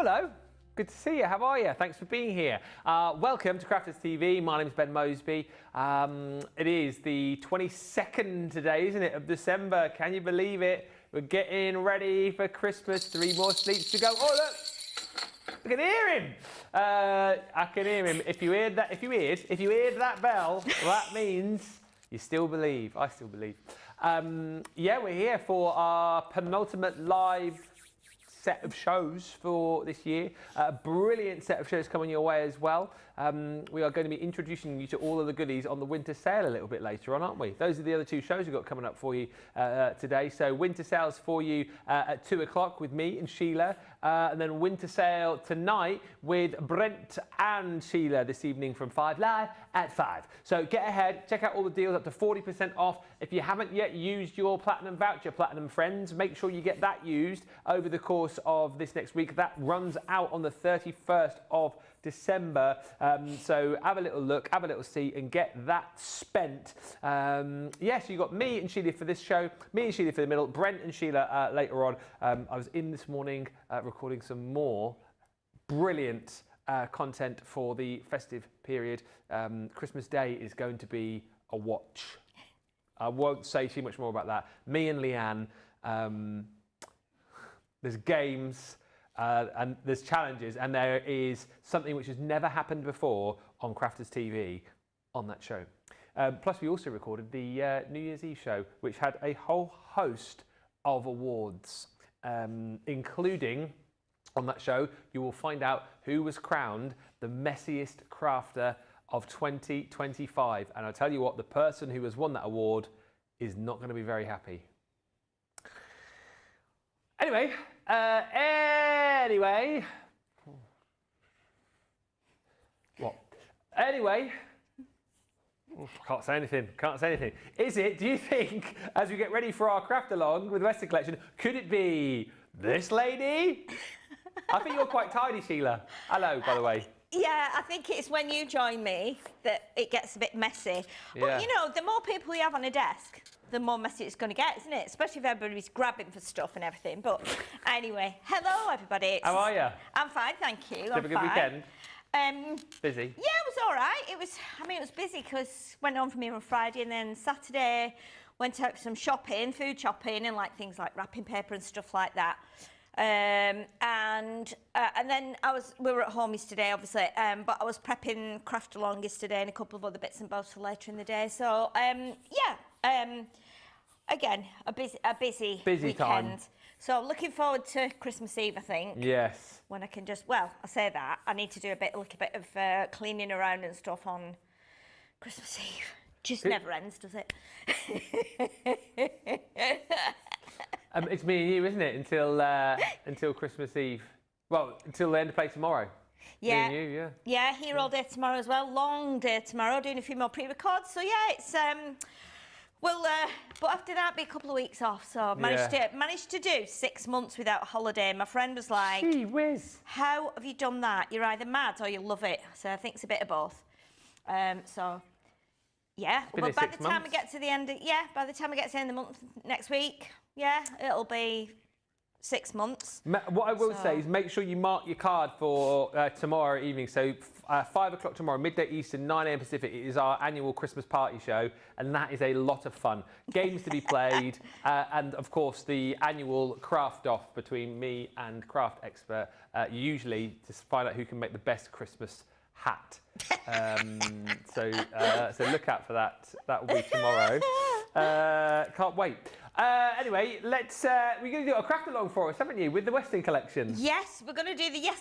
hello. Good to see you. How are you? Thanks for being here. Welcome to Crafters TV. My name is Ben Mosby. It is the 22nd today, isn't it, of December? Can you believe it? We're getting ready for Christmas. 3 more sleeps to go. Oh, look! I can hear him. I can hear him. If you heard that bell, that means you still believe. I still believe. Yeah, we're here for our penultimate live set of shows for this year. A brilliant set of shows coming your way as well. We are going to be introducing you to all of the goodies on the winter sale a little bit later on, aren't we? Those are the other 2 shows we've got coming up for you today. So winter sales for you at 2 o'clock with me and Sheila, and then winter sale tonight with Brent and Sheila this evening from 5 live at 5. So get ahead, check out all the deals up to 40% off. If you haven't yet used your Platinum voucher, Platinum Friends, make sure you get that used over the course of this next week. That runs out on the 31st of December, so have a little look, have a little see, and get that spent. Yes, you got me and Sheila for this show, me and Sheila for the middle, Brent and Sheila later on. I was in this morning recording some more brilliant content for the festive period. Christmas Day is going to be a watch. I won't say too much more about that. Me and Leanne, there's games, and there's challenges, and there is something which has never happened before on Crafters TV on that show. Plus, we also recorded the New Year's Eve show, which had a whole host of awards, including, on that show, you will find out who was crowned the messiest crafter of 2025. And I'll tell you what, the person who has won that award is not going to be very happy. Anyway, what? Anyway, can't say anything. Is it, do you think, as we get ready for our craft along with the Western collection, could it be this lady? I think you're quite tidy, Sheila. Hello, by the way. Yeah, I think it's when you join me that it gets a bit messy. But, Yeah. you know, the more people you have on a desk, the more messy it's going to get, isn't it? Especially if everybody's grabbing for stuff and everything. But anyway, hello, everybody. How are you? I'm fine, thank you. Did you have a good weekend? Busy? Yeah, it was all right. It was busy because went on from here on Friday, and then Saturday went out for some shopping, food shopping, and like things like wrapping paper and stuff like that. And then we were at home yesterday, obviously, but I was prepping craft along yesterday and a couple of other bits and bobs for later in the day. So, again, a busy weekend. Time. So looking forward to Christmas Eve, I think. Yes. When I can just, well, I say that, I need to do a little bit of cleaning around and stuff on Christmas Eve. Just never ends, does it? It's me and you, isn't it? Until Christmas Eve. Well, until the end of play tomorrow. Yeah. Me and you, yeah. Yeah, here all day tomorrow as well. Long day tomorrow, doing a few more pre-records. So yeah, it's but after that, be a couple of weeks off. So managed to do 6 months without a holiday. My friend was like, "Gee whiz! How have you done that? You're either mad or you love it." So I think it's a bit of both. So. Yeah, but by the time we get to the end, by the time we get to the end of the month next week, it'll be 6 months. What I will say is make sure you mark your card for tomorrow evening. So 5 o'clock tomorrow, midday Eastern, 9 a.m. Pacific. It is our annual Christmas party show, and that is a lot of fun. Games to be played, and of course the annual craft off between me and craft expert, usually to find out who can make the best Christmas hat. So look out for that. That will be tomorrow. Can't wait. Anyway, we're going to do a craft along for us, haven't you, with the Western collection? Yes, we're going to do the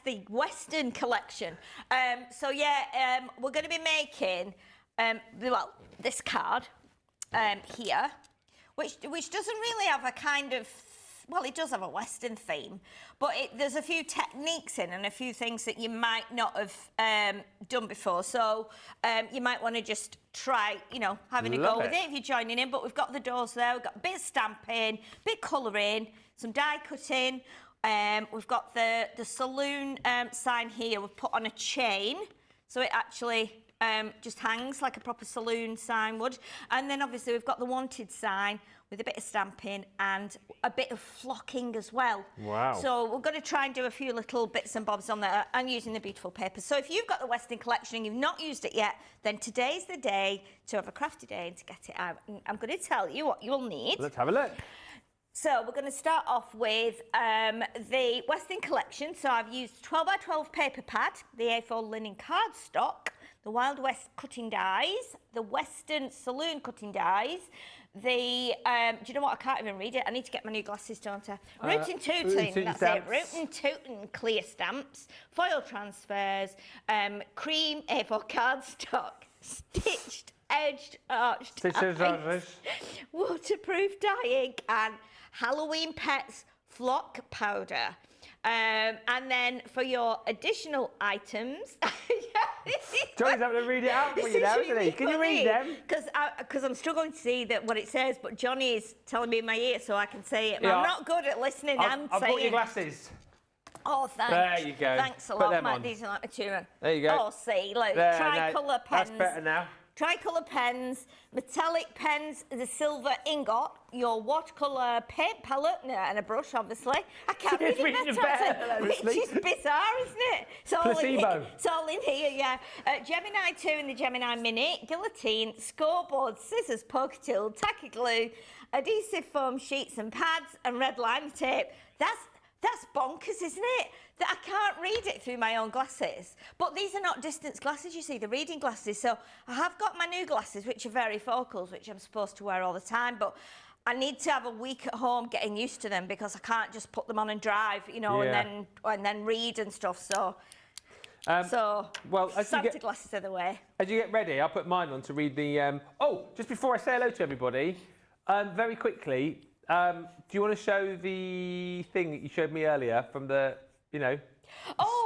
the Western collection. We're going to be making this card here, which doesn't really have a kind of. Well, it does have a Western theme, but there's a few techniques in and a few things that you might not have done before. So you might want to just try, having a go with it if you're joining in. But we've got the doors there. We've got a bit of stamping, a bit of colouring, some die cutting. We've got the saloon sign here. We've put on a chain, so it actually just hangs like a proper saloon sign would. And then obviously we've got the wanted sign with a bit of stamping and a bit of flocking as well. Wow. So we're going to try and do a few little bits and bobs on there and using the beautiful paper. So if you've got the Western collection and you've not used it yet, then today's the day to have a crafty day and to get it out. And I'm going to tell you what you'll need. Let's have a look. So we're going to start off with the Western collection. So I've used 12 by 12 paper pad, the A4 linen cardstock, the Wild West cutting dies, the Western saloon cutting dies, the, do you know what, I can't even read it. I need to get my new glasses, don't I? Rootin' Tootin', that's stamps. it. Rootin' Tootin' clear stamps, foil transfers, cream A4 cardstock, stitched, edged, arched, waterproof dye ink, and Halloween Pets flock powder. And then for your additional items... Johnny's having to read it out for you now, isn't he? Can you read them? Because I'm struggling to see what it says, but Johnny is telling me in my ear so I can say it. Yeah, I'm not good at listening and I've saying... brought your glasses. Oh, thanks. There you go. Thanks a Put lot, them Matt. on. These are like my children. There you go. Oh, see, look, There, tricolour pens. That's better now. Tricolour pens, metallic pens, the silver ingot, your watercolour paint palette, and a brush, obviously. I can't read it better, which is bizarre, isn't it? It's all in here, yeah. Gemini 2 and the Gemini Mini, guillotine, scoreboard, scissors, poker tool, tacky glue, adhesive foam sheets and pads, and red liner tape. That's bonkers, isn't it? That I can't read it through my own glasses. But these are not distance glasses, you see, they're reading glasses. So I have got my new glasses, which are varifocals, which I'm supposed to wear all the time. But I need to have a week at home getting used to them because I can't just put them on and drive, you know, and then read and stuff. So, well, Santa glasses are the way. As you get ready, I'll put mine on to read the... Oh, just before I say hello to everybody, very quickly... do you want to show the thing that you showed me earlier from the, you know,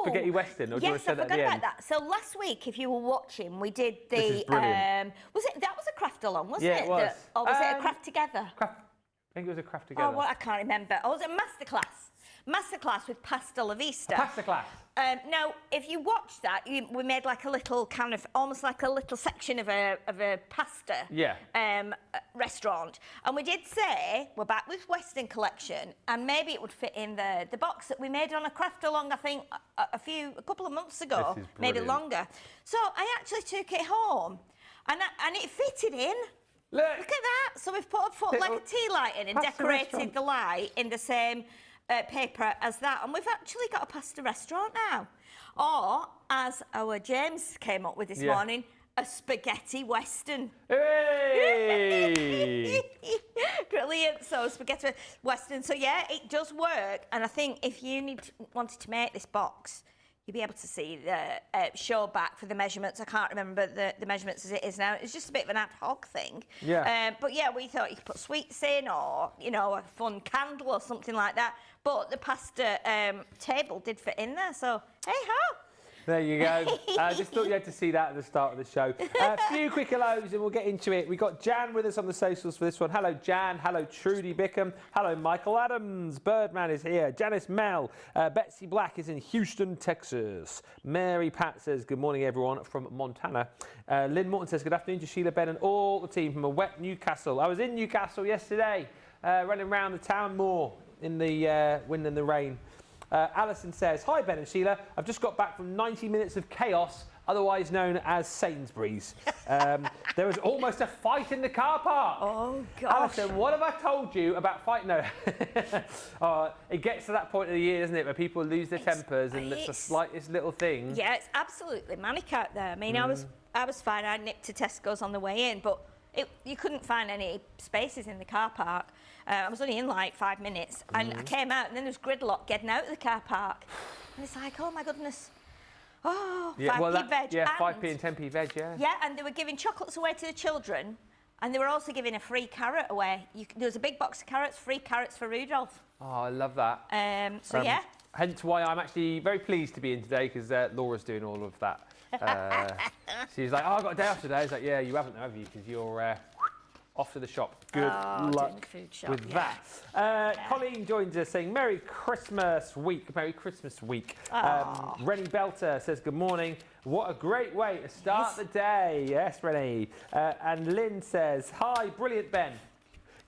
spaghetti western? Or do you want to show that at the end? Yes, I forgot about that. So last week, if you were watching, we did the... This is brilliant. That was a craft along, wasn't it? Yeah, it was. Or was it a craft together? I think it was a craft together. Oh, well, I can't remember. Or was it a masterclass? Masterclass with Pasta La Vista. A pasta class. Now, if you watch that, we made like a little kind of, almost like a little section of a pasta restaurant. And we did say, we're back with Western collection, and maybe it would fit in the box that we made on a craft along, I think, a couple of months ago, maybe longer. So I actually took it home, and it fitted in. Look at that. So we've put like a tea light in and decorated the light in the same paper as that, and we've actually got a pasta restaurant now. Or, as our James came up with this morning, a spaghetti western. Hey! Brilliant. So spaghetti western. So yeah, it does work. And I think if you wanted to make this box, you'll be able to see the show back for the measurements. I can't remember the measurements as it is now. It's just a bit of an ad hoc thing. Yeah. But yeah, we thought you could put sweets in, or, you know, a fun candle or something like that. But the pasta table did fit in there. So, hey-ho. There you go. Just thought you had to see that at the start of the show. A few quick hellos and we'll get into it. We've got Jan with us on the socials for this one. Hello, Jan. Hello, Trudy Bickham. Hello, Michael Adams. Birdman is here. Janice Mel. Betsy Black is in Houston, Texas. Mary Pat says, good morning, everyone, from Montana. Lynn Morton says, good afternoon to Sheila, Ben, and all the team from a wet Newcastle. I was in Newcastle yesterday, running around the town more in the wind and the rain. Alison says, hi Ben and Sheila, I've just got back from 90 minutes of chaos, otherwise known as Sainsbury's. There was almost a fight in the car park. Oh, gosh. Alison, what have I told you about fight? No. It gets to that point of the year, doesn't it, where people lose their tempers and it's the slightest little thing. Yeah, it's absolutely manic out there. I mean, I was fine. I nipped to Tesco's on the way in, but you couldn't find any spaces in the car park. I was only in like 5 minutes, and I came out, and then there was gridlock getting out of the car park. And it's like, oh my goodness. Oh, 5p veg. Yeah, 5p and 10p veg, yeah. Yeah, and they were giving chocolates away to the children, and they were also giving a free carrot away. There was a big box of carrots, free carrots for Rudolph. Oh, I love that. So yeah. Hence why I'm actually very pleased to be in today, because Laura's doing all of that. She's like, oh, I've got a day off today. I was like, yeah, you haven't, have you? Because you're off to the shop. Good doing luck the food shop, with yeah. that. Colleen joins us saying Merry Christmas week. Merry Christmas week. Rennie Belter says good morning. What a great way to start the day. Yes, Rennie. And Lynn says, hi, brilliant Ben.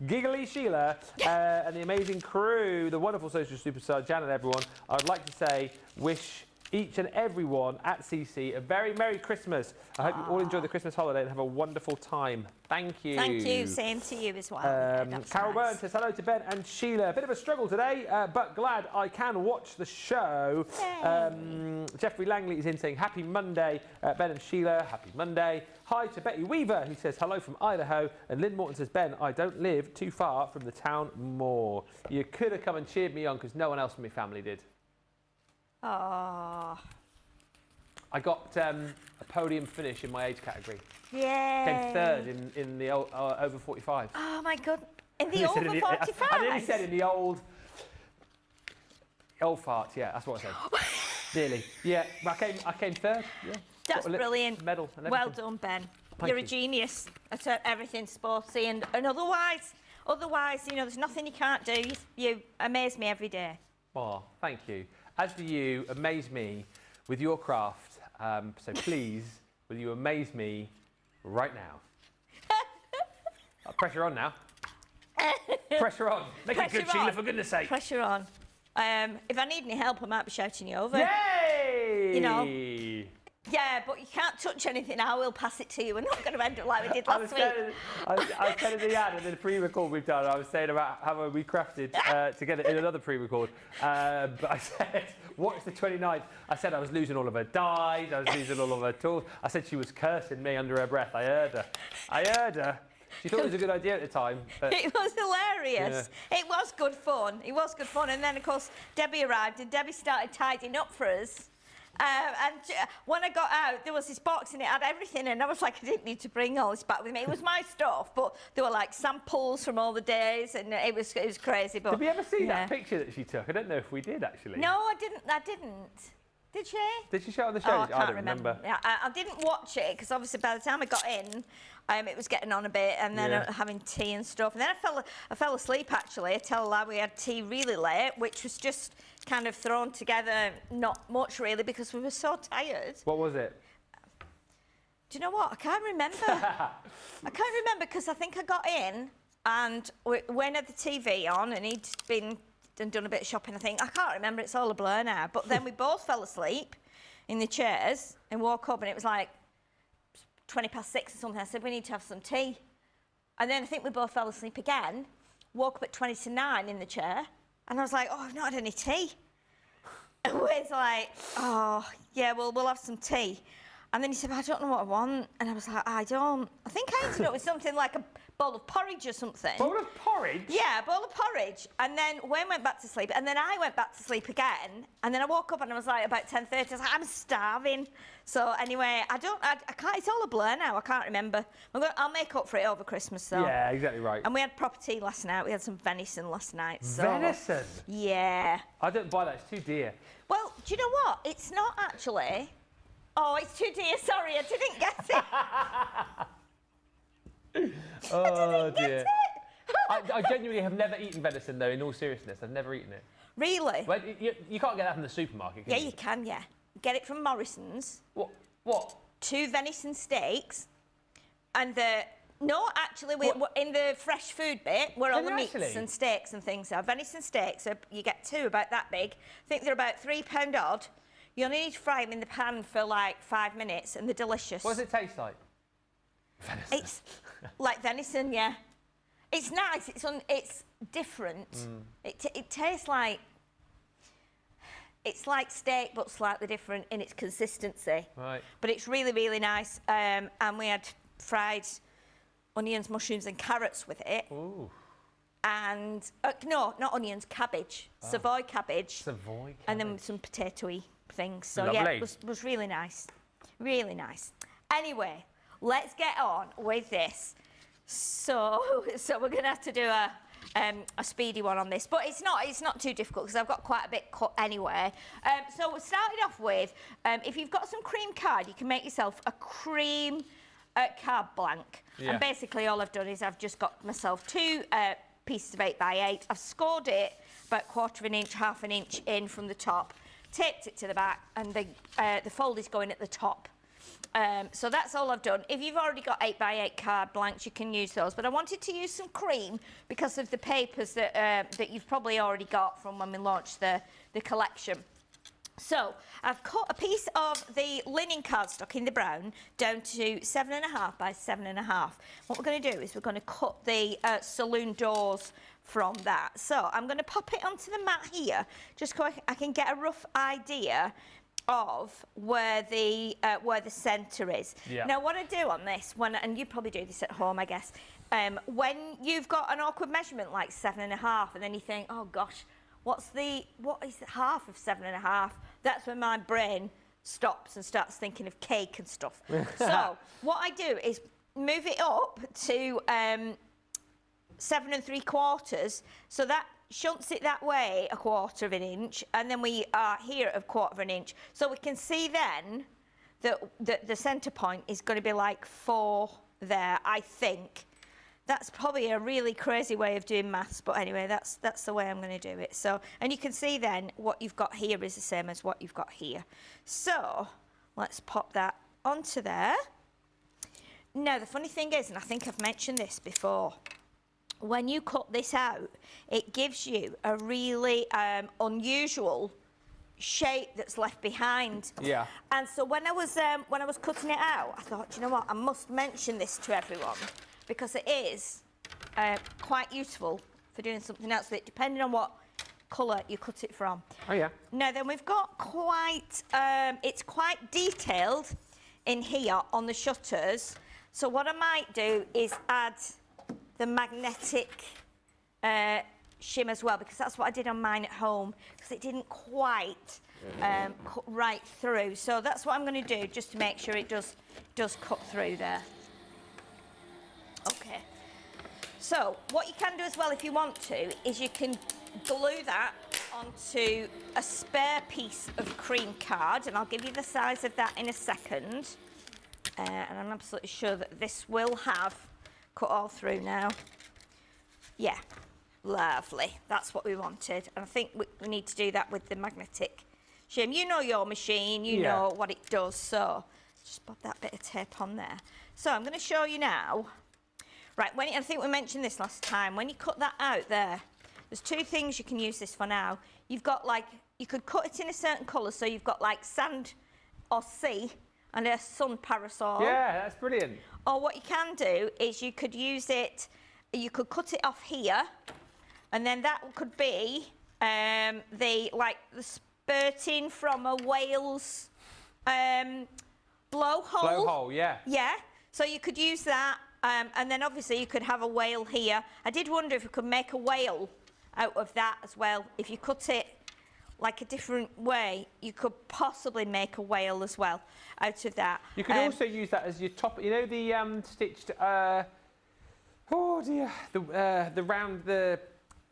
Giggly Sheila and the amazing crew, the wonderful social superstar Jan and everyone. I'd like to say wish each and everyone at CC a very Merry Christmas. I hope you all enjoy the Christmas holiday and have a wonderful time. Thank you. Thank you. Same to you as well. Carol Byrne says hello to Ben and Sheila. A bit of a struggle today, but glad I can watch the show. Jeffrey Langley is in saying happy Monday, Ben and Sheila. Happy Monday. Hi to Betty Weaver, who says hello from Idaho. And Lynn Morton says, Ben, I don't live too far from the town moor. You could have come and cheered me on because no one else from my family did. Oh. I got a podium finish in my age category. Yay. Came third in the over 45. Oh my God. In the over 45? I nearly said in the old farts, yeah, that's what I said. Nearly. Yeah, I came third. Yeah. That's brilliant. Medal and well done, Ben. You're a genius at everything sporty and otherwise, you know, there's nothing you can't do. You amaze me every day. Oh, thank you. As do you amaze me with your craft. So please, will you amaze me right now? Pressure on now. Pressure on. Make it good, Sheila, for goodness sake. Pressure on. If I need any help, I might be shouting you over. Yay! You know. Yeah, but you can't touch anything. I will pass it to you. We're not going to end up like we did last week. I was telling the ad in the pre-record we've done. I was saying about how we crafted to get it in another pre-record. But I said, what's the 29th? I said I was losing all of her dyes. I was losing all of her tools. I said she was cursing me under her breath. I heard her. She thought it was a good idea at the time. But it was hilarious. Yeah. It was good fun. And then, of course, Debbie arrived and Debbie started tidying up for us. And when I got out, there was this box and it had everything, and I was like, I didn't need to bring all this back with me. It was my stuff, but there were like samples from all the days, and it was crazy. But did we ever see that picture that she took? I don't know if we did actually. No, I didn't. Did she? Did she show it on the show? Oh, I can't remember. Yeah, I didn't watch it because obviously by the time I got in, it was getting on a bit, and then having tea and stuff. And then I fell asleep actually. I tell a lie, we had tea really late, which was just kind of thrown together, not much really, because we were so tired. What was it? Do you know what? I can't remember. I can't remember because I think I got in and when had the TV on and he'd been and done a bit of shopping, I think. I can't remember, it's all a blur now. But then we both fell asleep in the chairs and woke up and it was like 6:20 or something. I said, we need to have some tea. And then I think we both fell asleep again, woke up at 9:20 in the chair, and I was like, oh, I've not had any tea. And Wayne's like, oh, yeah, well, we'll have some tea. And then he said, I don't know what I want. And I was like, I think I ended up with something like a bowl of porridge or something. Bowl of porridge? Yeah, a bowl of porridge. And then Wayne went back to sleep, and then I went back to sleep again. And then I woke up and I was like, about 10:30, I was like, I'm starving. So anyway, I can't, it's all a blur now, I can't remember. I'll make up for it over Christmas though. Yeah, exactly right. And we had proper tea last night, we had some venison last night. So. Venison? Yeah. I don't buy that, it's too dear. Well, do you know what? It's not actually. Oh, it's too dear, sorry, I didn't get it. Oh dear. I genuinely have never eaten venison though, in all seriousness. I've never eaten it. Really? Well, you can't get that from the supermarket, can yeah, you? you can, yeah. Get it from Morrison's. What? 2 venison steaks. And no, actually, we're in the fresh food bit, where all the meats and steaks and things are. Venison steaks, you get 2 about that big. I think they're about £3 odd. You only need to fry them in the pan for like 5 minutes, and they're delicious. What does it taste like? Venison. It's like venison, yeah. It's nice. It's different. It tastes like. It's like steak, but slightly different in its consistency. Right. But it's really, really nice. And we had fried onions, mushrooms, and carrots with it. Ooh. And no, not onions, cabbage, Savoy cabbage. Savoy cabbage. And then some potato-y things. So lovely. yeah, it was really nice. Really nice. Anyway, let's get on with this. So we're going to have to do a speedy one on this, but it's not too difficult because I've got quite a bit cut anyway. So we started off with, if you've got some cream card, you can make yourself a cream card blank. Yeah. And basically all I've done is I've just got myself 2 pieces of 8x8. I've scored it about 1/4 inch, 1/2 inch in from the top, taped it to the back, and the fold is going at the top. So that's all I've done. If you've already got 8x8 card blanks, you can use those. But I wanted to use some cream because of the papers that you've probably already got from when we launched the collection. So I've cut a piece of the linen cardstock in the brown down to 7.5 by 7.5. What we're going to do is we're going to cut the saloon doors from that. So I'm going to pop it onto the mat here, just so I can get a rough idea of where the centre is. Yeah. Now what I do on this, and you probably do this at home, I guess, when you've got an awkward measurement like 7.5, and then you think, oh gosh, what is half of 7.5? That's when my brain stops and starts thinking of cake and stuff. So what I do is move it up to 7 3/4, so that shunts it that way 1/4 inch, and then we are here at 1/4 inch. So we can see then that the centre point is going to be like 4 there, I think. That's probably a really crazy way of doing maths, but anyway, that's the way I'm going to do it. So, and you can see then what you've got here is the same as what you've got here. So let's pop that onto there. Now, the funny thing is, and I think I've mentioned this before, when you cut this out, it gives you a really unusual shape that's left behind. Yeah. And so when I was cutting it out, I thought, you know what, I must mention this to everyone, because it is quite useful for doing something else with it, depending on what colour you cut it from. Oh yeah. Now then, we've got it's quite detailed in here on the shutters. So what I might do is add the magnetic shim as well, because that's what I did on mine at home, because it didn't quite cut right through. So that's what I'm going to do, just to make sure it does cut through there. Okay. So what you can do as well, if you want to, is you can glue that onto a spare piece of cream card, and I'll give you the size of that in a second. And I'm absolutely sure that this will have cut all through now. Yeah, lovely. That's what we wanted. And I think we need to do that with the magnetic shim. You know your machine, you know what it does. So just pop that bit of tape on there. So I'm going to show you now. Right, I think we mentioned this last time. When you cut that out there, there's 2 things you can use this for now. You've got you could cut it in a certain colour, so you've got like sand or sea and a sun parasol. Yeah, that's brilliant. Or what you can do is you could use it, you could cut it off here, and then that could be the spurting from a whale's blowhole. Blowhole, yeah. Yeah, so you could use that, and then obviously you could have a whale here. I did wonder if you could make a whale out of that as well. If you cut it like a different way, you could possibly make a whale as well out of that. You could also use that as your top, you know, the stitched, oh dear, the round,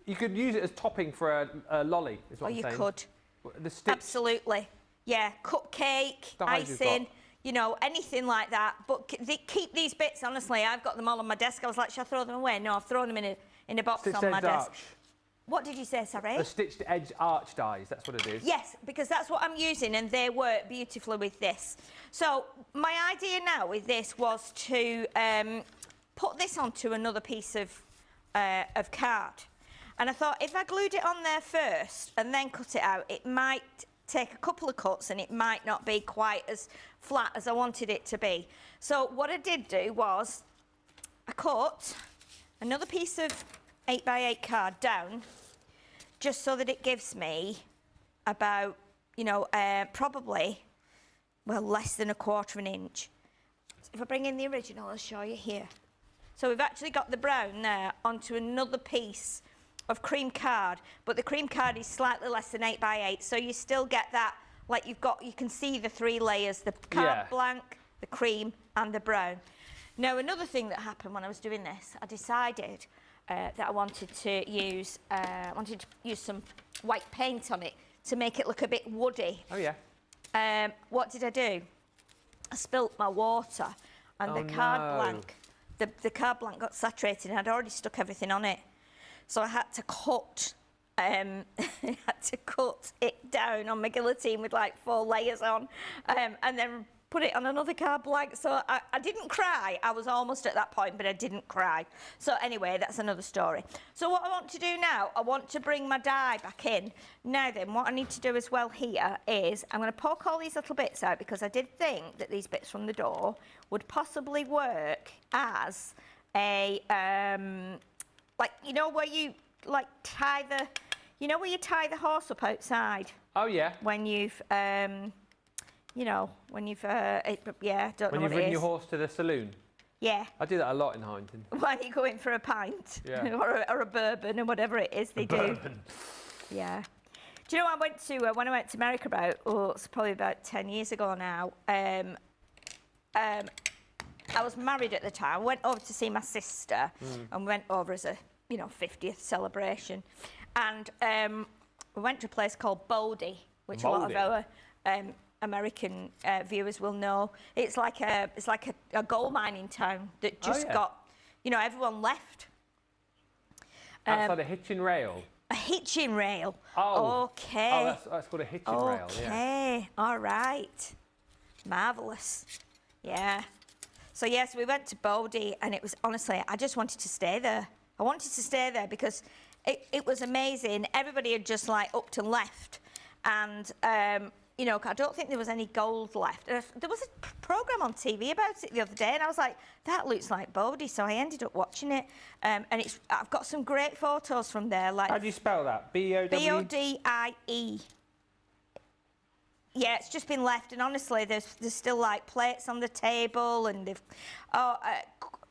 you could use it as topping for a lolly, is what I'm saying. You could. The stitch. Absolutely. Yeah, cupcake, icing, you know, anything like that. But keep these bits, honestly. I've got them all on my desk. I was like, should I throw them away? No, I've thrown them in a box on my desk. Arch. What did you say, sorry? The stitched edge arch dies, that's what it is. Yes, because that's what I'm using, and they work beautifully with this. So my idea now with this was to put this onto another piece of card. And I thought if I glued it on there first and then cut it out, it might take a couple of cuts and it might not be quite as flat as I wanted it to be. So what I did do was I cut another piece of 8x8 card down, just so that it gives me about, you know, probably, well, less than 1/4 inch. So if I bring in the original, I'll show you here. So we've actually got the brown there onto another piece of cream card, but the cream card is slightly less than 8x8, so you still get that, like you can see the 3 layers, the card blank, the cream, and the brown. Now, another thing that happened when I was doing this, I decided that I wanted to use some white paint on it to make it look a bit woody. Oh yeah. What did I do? I spilt my water and Oh, the card no. blank, the card blank got saturated, and I'd already stuck everything on it. So I had to cut, I had to cut it down on my guillotine with like 4 layers on, and then put it on another card blank. So I didn't cry. I was almost at that point, but I didn't cry. So anyway, that's another story. So what I want to do now, I want to bring my die back in. Now then, what I need to do as well here is I'm going to poke all these little bits out, because I did think that these bits from the door would possibly work as a, like, you know, where you like tie the, you know, where you tie the horse up outside Oh, yeah. when you've, you know, when you've, yeah, don't When know you've what it ridden is. your horse to the saloon. Yeah, I do that a lot in Hindon. when you go in for a pint, Yeah. or a bourbon or whatever it is they do. Bourbon. Yeah. Do you know, I went to, when I went to America it's probably about 10 years ago now, I was married at the time. I went over to see my sister, and went over as a, you know, 50th celebration. And we went to a place called Bodie, which a lot of Bodie. our American viewers will know. It's like a gold mining town that just yeah. got, you know, everyone left. Outside a hitching rail. A hitching rail. Oh. Okay. Oh, that's called a hitching rail, yeah. Okay, all right. Marvellous. Yeah. So, yes, we went to Bodie, and it was, honestly, I just wanted to stay there. I wanted to stay there because it was amazing. Everybody had just, like, upped and left. And, you know, I don't think there was any gold left. There was a programme on TV about it the other day, and I was like, that looks like Bodie. So I ended up watching it. And I've got some great photos from there. Like, How do you spell that? B-O-W? Bodie. Yeah, it's just been left, and honestly, there's still like plates on the table, and they've,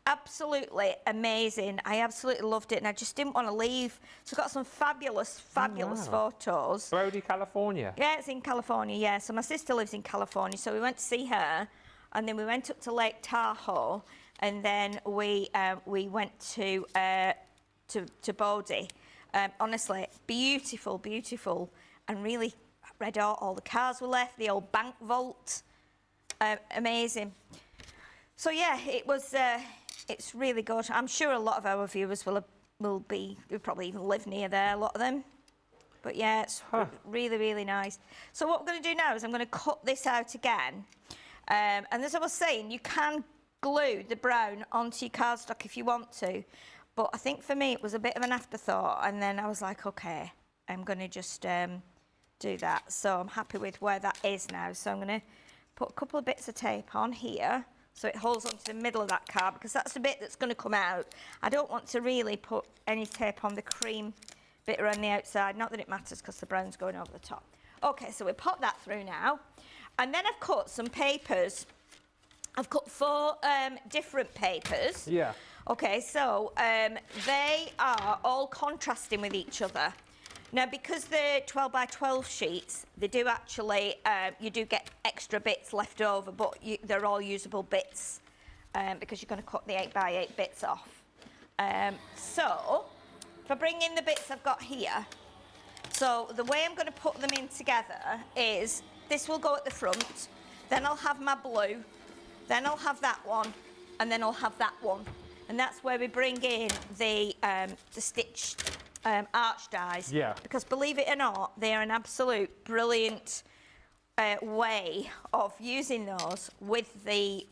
absolutely amazing. I absolutely loved it, and I just didn't want to leave. So I've got some fabulous photos. Brody, California. Yeah, it's in California. Yeah, so my sister lives in California, so we went to see her, and then we went up to Lake Tahoe, and then we went to Bodie. Honestly, beautiful, and really. Read out all the cars were left, the old bank vault, amazing. So yeah, it was. It's really good. I'm sure a lot of our viewers will probably even live near there, a lot of them. But yeah, it's really nice. So what we're going to do now is I'm going to cut this out again, and as I was saying, you can glue the brown onto your cardstock if you want to, but I think for me it was a bit of an afterthought, and then I was like, okay, I'm going to just. Do that. So I'm happy with where that is now. So I'm going to put a couple of bits of tape on here so it holds onto the middle of that card, because that's the bit that's going to come out. I don't want to really put any tape on the cream bit around the outside. Not that it matters, because the brown's going over the top. Okay, so we pop that through now. And then I've cut some papers. I've cut 4 different papers. Yeah. Okay, so they are all contrasting with each other. Now, because they're 12 by 12 sheets, they do actually, you do get extra bits left over, but they're all usable bits because you're going to cut the 8 by 8 bits off. So, if I bring in the bits I've got here, so the way I'm going to put them in together is this will go at the front, then I'll have my blue, then I'll have that one, and then I'll have that one. And that's where we bring in the stitched arch dies. Yeah. Because believe it or not, they are an absolute brilliant way of using those with the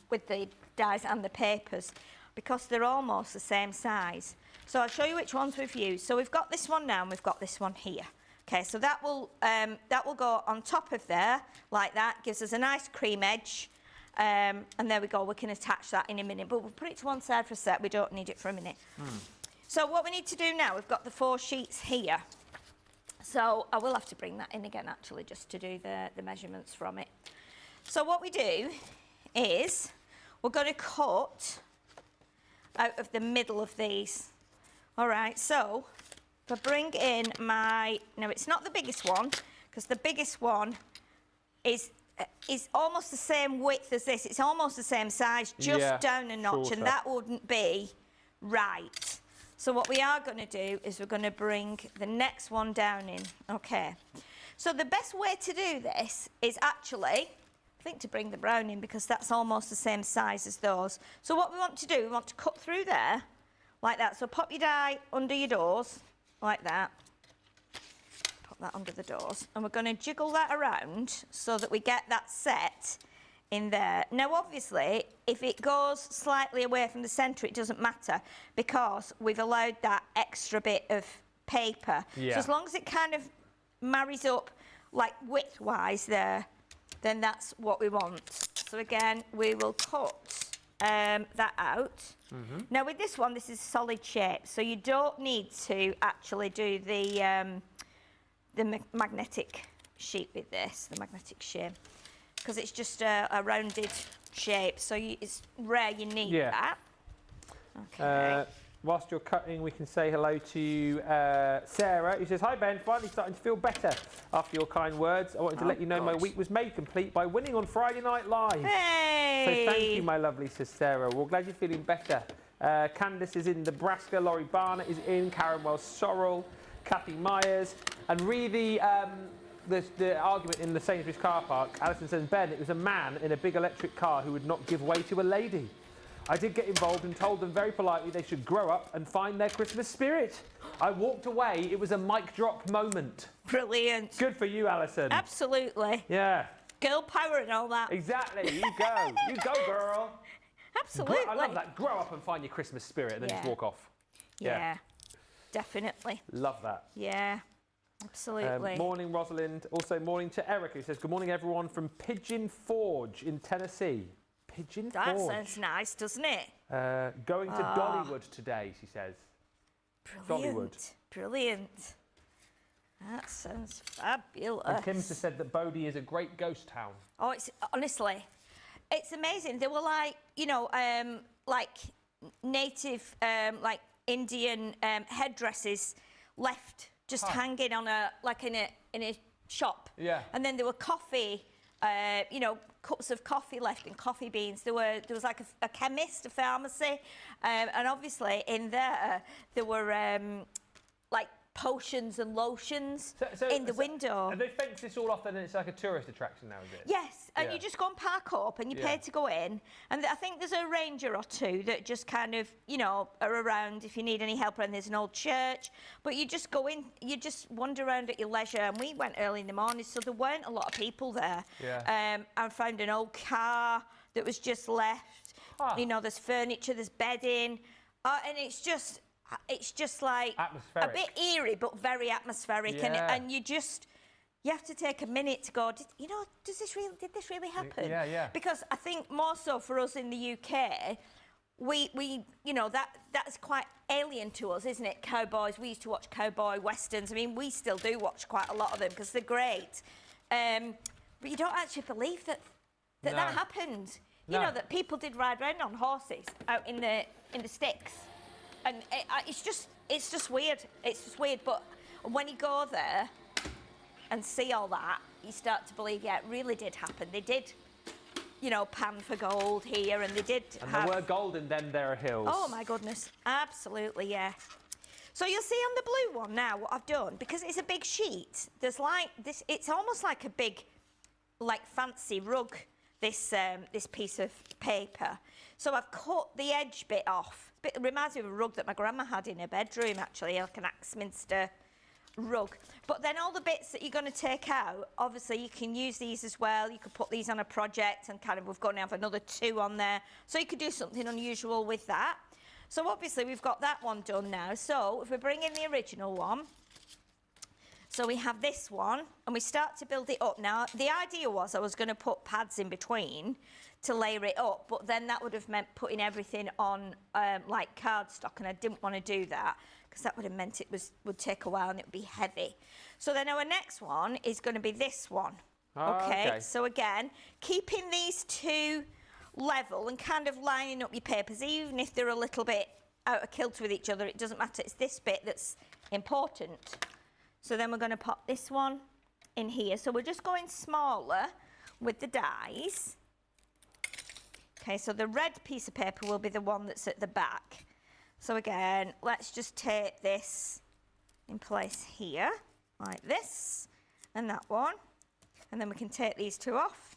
dies and the papers, because they're almost the same size. So I'll show you which ones we've used. So we've got this one now, and we've got this one here. Okay, so that will go on top of there like that. Gives us a nice cream edge. And there we go. We can attach that in a minute, but we'll put it to one side for a sec. We don't need it for a minute. So what we need to do now, we've got the 4 sheets here. So I will have to bring that in again, actually, just to do the measurements from it. So what we do is we're going to cut out of the middle of these. All right, so if I bring in my, now it's not the biggest one, because the biggest one is almost the same width as this. It's almost the same size, just down a notch, and that wouldn't be right. So what we are going to do is we're going to bring the next one down in. Okay. So the best way to do this is actually I think to bring the brown in because that's almost the same size as those. So what we want to do, we want to cut through there like that. So pop your die under your doors like that. Put that under the doors. And we're going to jiggle that around so that we get that set in there. Now obviously if it goes slightly away from the centre it doesn't matter because we've allowed that extra bit of paper. Yeah. So as long as it kind of marries up like width-wise there, then that's what we want. So again, we will cut that out. Now with this one, this is solid shape, so you don't need to actually do the magnetic sheet with this, the magnetic shape, because it's just a rounded shape, so it's rare you need that. Okay. Whilst you're cutting, we can say hello to Sarah, who says, "Hi Ben, finally starting to feel better after your kind words. I wanted to let you know my week was made complete by winning on Friday Night Live." Hey! So thank you, my lovely, says Sarah. Well, glad you're feeling better. Candice is in Nebraska, Laurie Barnett is in, Karen Wells Sorrell, Kathy Myers, and really the argument in the Sainsbury's car park, Alison says, "Ben, it was a man in a big electric car who would not give way to a lady. I did get involved and told them very politely they should grow up and find their Christmas spirit. I walked away. It was a mic drop moment." Brilliant. Good for you, Alison. Absolutely. Yeah. Girl power and all that. Exactly. You go. You go, girl. Absolutely. I love that. Grow up and find your Christmas spirit and then just walk off. Yeah. Definitely. Love that. Yeah. Absolutely. Morning, Rosalind. Also, morning to Erica, who says, "Good morning, everyone from Pigeon Forge in Tennessee." Pigeon That Forge. sounds nice, doesn't it? Going to Dollywood today, she says. Brilliant. Dollywood. Brilliant. That sounds fabulous. And Kim has said that Bodie is a great ghost town. Oh, it's honestly, it's amazing. They were like, you know, like native, like Indian headdresses left just hanging on in a shop. Yeah. And then there were coffee, you know, cups of coffee left and coffee beans. There was like a chemist, a pharmacy, and obviously in there were like potions and lotions in the window. And they fence this all off and it's like a tourist attraction now, is it? Yes, and you just go and park up and you pay to go in. And I think there's a ranger or two that just kind of, you know, are around if you need any help. And there's an old church. But you just go in, you just wander around at your leisure. And we went early in the morning, so there weren't a lot of people there. Yeah. I found an old car that was just left. You know, there's furniture, there's bedding. And it's just like atmospheric. A bit eerie, but very atmospheric. Yeah. And you have to take a minute to go, did this really happen? Yeah, yeah. Because I think more so for us in the UK, we you know, that's quite alien to us, isn't it? Cowboys, we used to watch cowboy westerns. I mean, we still do watch quite a lot of them because they're great. But you don't actually believe that happened. You know, that people did ride around on horses out in the sticks. And it's just weird. It's just weird. But when you go there and see all that, you start to believe, yeah, it really did happen. They did, you know, pan for gold here, and they did. And there were gold in them there hills. Oh my goodness, absolutely, yeah. So you'll see on the blue one now what I've done, because it's a big sheet. There's like this. It's almost like a big, like fancy rug. This piece of paper. So I've cut the edge bit off. It reminds me of a rug that my grandma had in her bedroom, actually, like an Axminster rug. But then all the bits that you're going to take out, obviously you can use these as well. You could put these on a project and kind of, we're going to have another 2 on there. So you could do something unusual with that. So obviously we've got that one done now. So if we bring in the original one, so we have this one, and we start to build it up. Now, the idea was I was going to put pads in between to layer it up, but then that would have meant putting everything on like cardstock, and I didn't want to do that because that would have meant it would take a while and it would be heavy. So then our next one is going to be this one. Okay. So again, keeping these 2 level and kind of lining up your papers, even if they're a little bit out of kilter with each other, it doesn't matter. It's this bit that's important. So then we're going to pop this one in here. So we're just going smaller with the dies. Okay, so the red piece of paper will be the one that's at the back. So again, let's just tape this in place here, like this, and that one. And then we can take these 2 off.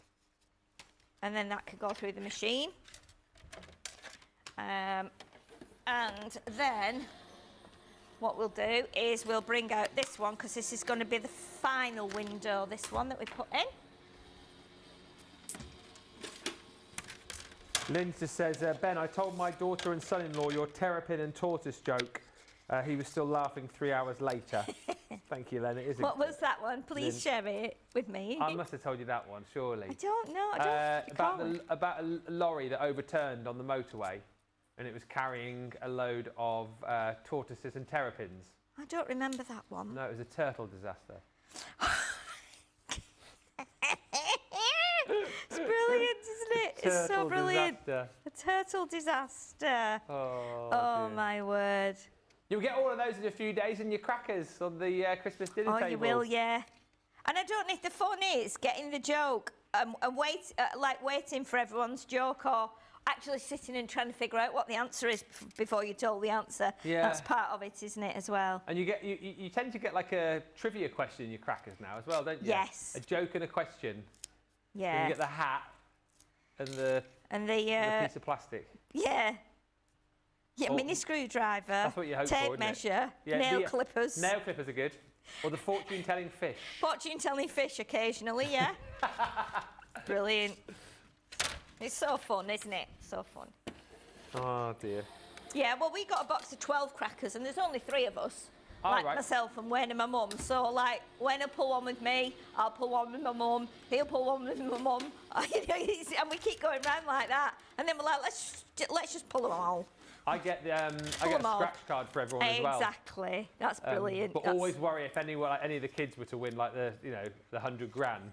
and then that could go through the machine. And then what we'll do is we'll bring out this one, because this is going to be the final window, this one that we put in. Lynn just says, Ben, I told my daughter and son-in-law your terrapin and tortoise joke. He was still laughing 3 hours later. Thank you, Len. It is What was that one? Please share it with me. I must have told you that one, surely. I don't know. I don't about a lorry that overturned on the motorway, and it was carrying a load of tortoises and terrapins. I don't remember that one. No, it was a turtle disaster. It's brilliant, isn't it? It's so brilliant. Disaster. A turtle disaster. Oh, dear. My word. You'll get all of those in a few days in your crackers on the Christmas dinner table. Oh, you will, yeah. And I don't know if the fun is getting the joke and waiting for everyone's joke, or actually sitting and trying to figure out what the answer is before you told the answer. Yeah. That's part of it, isn't it, as well? And you tend to get like a trivia question in your crackers now as well, don't you? Yes. A joke and a question. Yeah. You get the hat and the piece of plastic. Yeah. Yeah, mini screwdriver, That's what you hope for, tape isn't it? measure, Yeah, nail clippers. Nail clippers are good. Or the fortune-telling fish. Fortune-telling fish occasionally, yeah. Brilliant. It's so fun, isn't it? So fun. Oh, dear. Yeah, well, we got a box of 12 crackers, and there's only 3 of us. Oh, Like right. myself and Wayne and my mum. So, like, Wayne will pull one with me, I'll pull one with my mum, he'll pull one with my mum. And we keep going round like that. And then we're like, let's just pull them all. I get a scratch card for everyone as well. Exactly. That's brilliant. But always worry if any of the kids were to win like the 100 grand.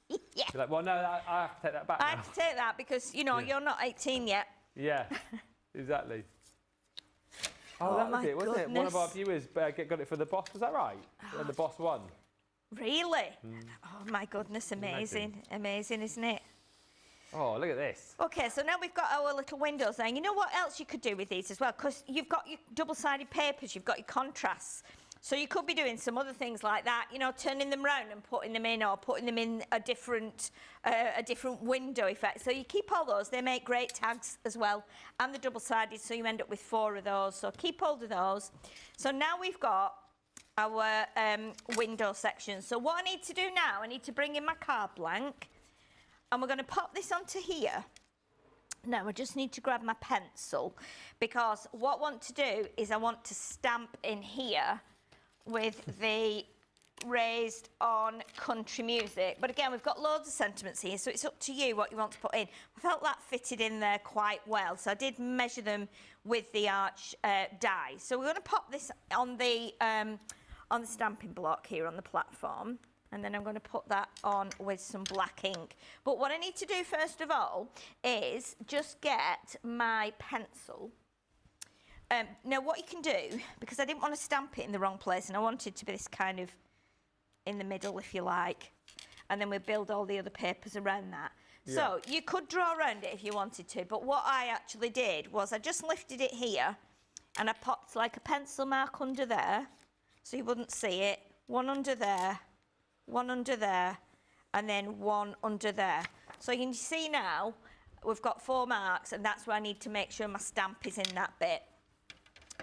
Yeah. Be like, well, no, I have to take that back I now. have to take that because, you're not 18 yet. Yeah, exactly. Oh, Oh, that was my it, wasn't it? One of our goodness. viewers got it for the boss. Was that right? And the boss won. Really? Oh, my goodness. Amazing. Amazing, isn't it? Oh, look at this. Okay, so now we've got our little windows there. And you know what else you could do with these as well? Because you've got your double-sided papers, you've got your contrasts. So you could be doing some other things like that, turning them round and putting them in, or putting them in a different window effect. So you keep all those. They make great tags as well. And the double-sided, so you end up with 4 of those. So keep hold of those. So now we've got our window section. So what I need to do now, I need to bring in my card blank. And we're going to pop this onto here. Now, I just need to grab my pencil, because what I want to do is I want to stamp in here with the raised on country music. But again, we've got loads of sentiments here, so it's up to you what you want to put in. I felt that fitted in there quite well, so I did measure them with the arch die. So we're going to pop this on the stamping block here on the platform. And then I'm going to put that on with some black ink. But what I need to do first of all is just get my pencil. Now what you can do, because I didn't want to stamp it in the wrong place, and I wanted it to be this kind of in the middle, if you like, and then we'll build all the other papers around that. Yeah. So you could draw around it if you wanted to, but what I actually did was I just lifted it here, and I popped like a pencil mark under there, so you wouldn't see it, one under there, one under there, and then one under there. So you can see now we've got 4 marks, and that's where I need to make sure my stamp is in that bit.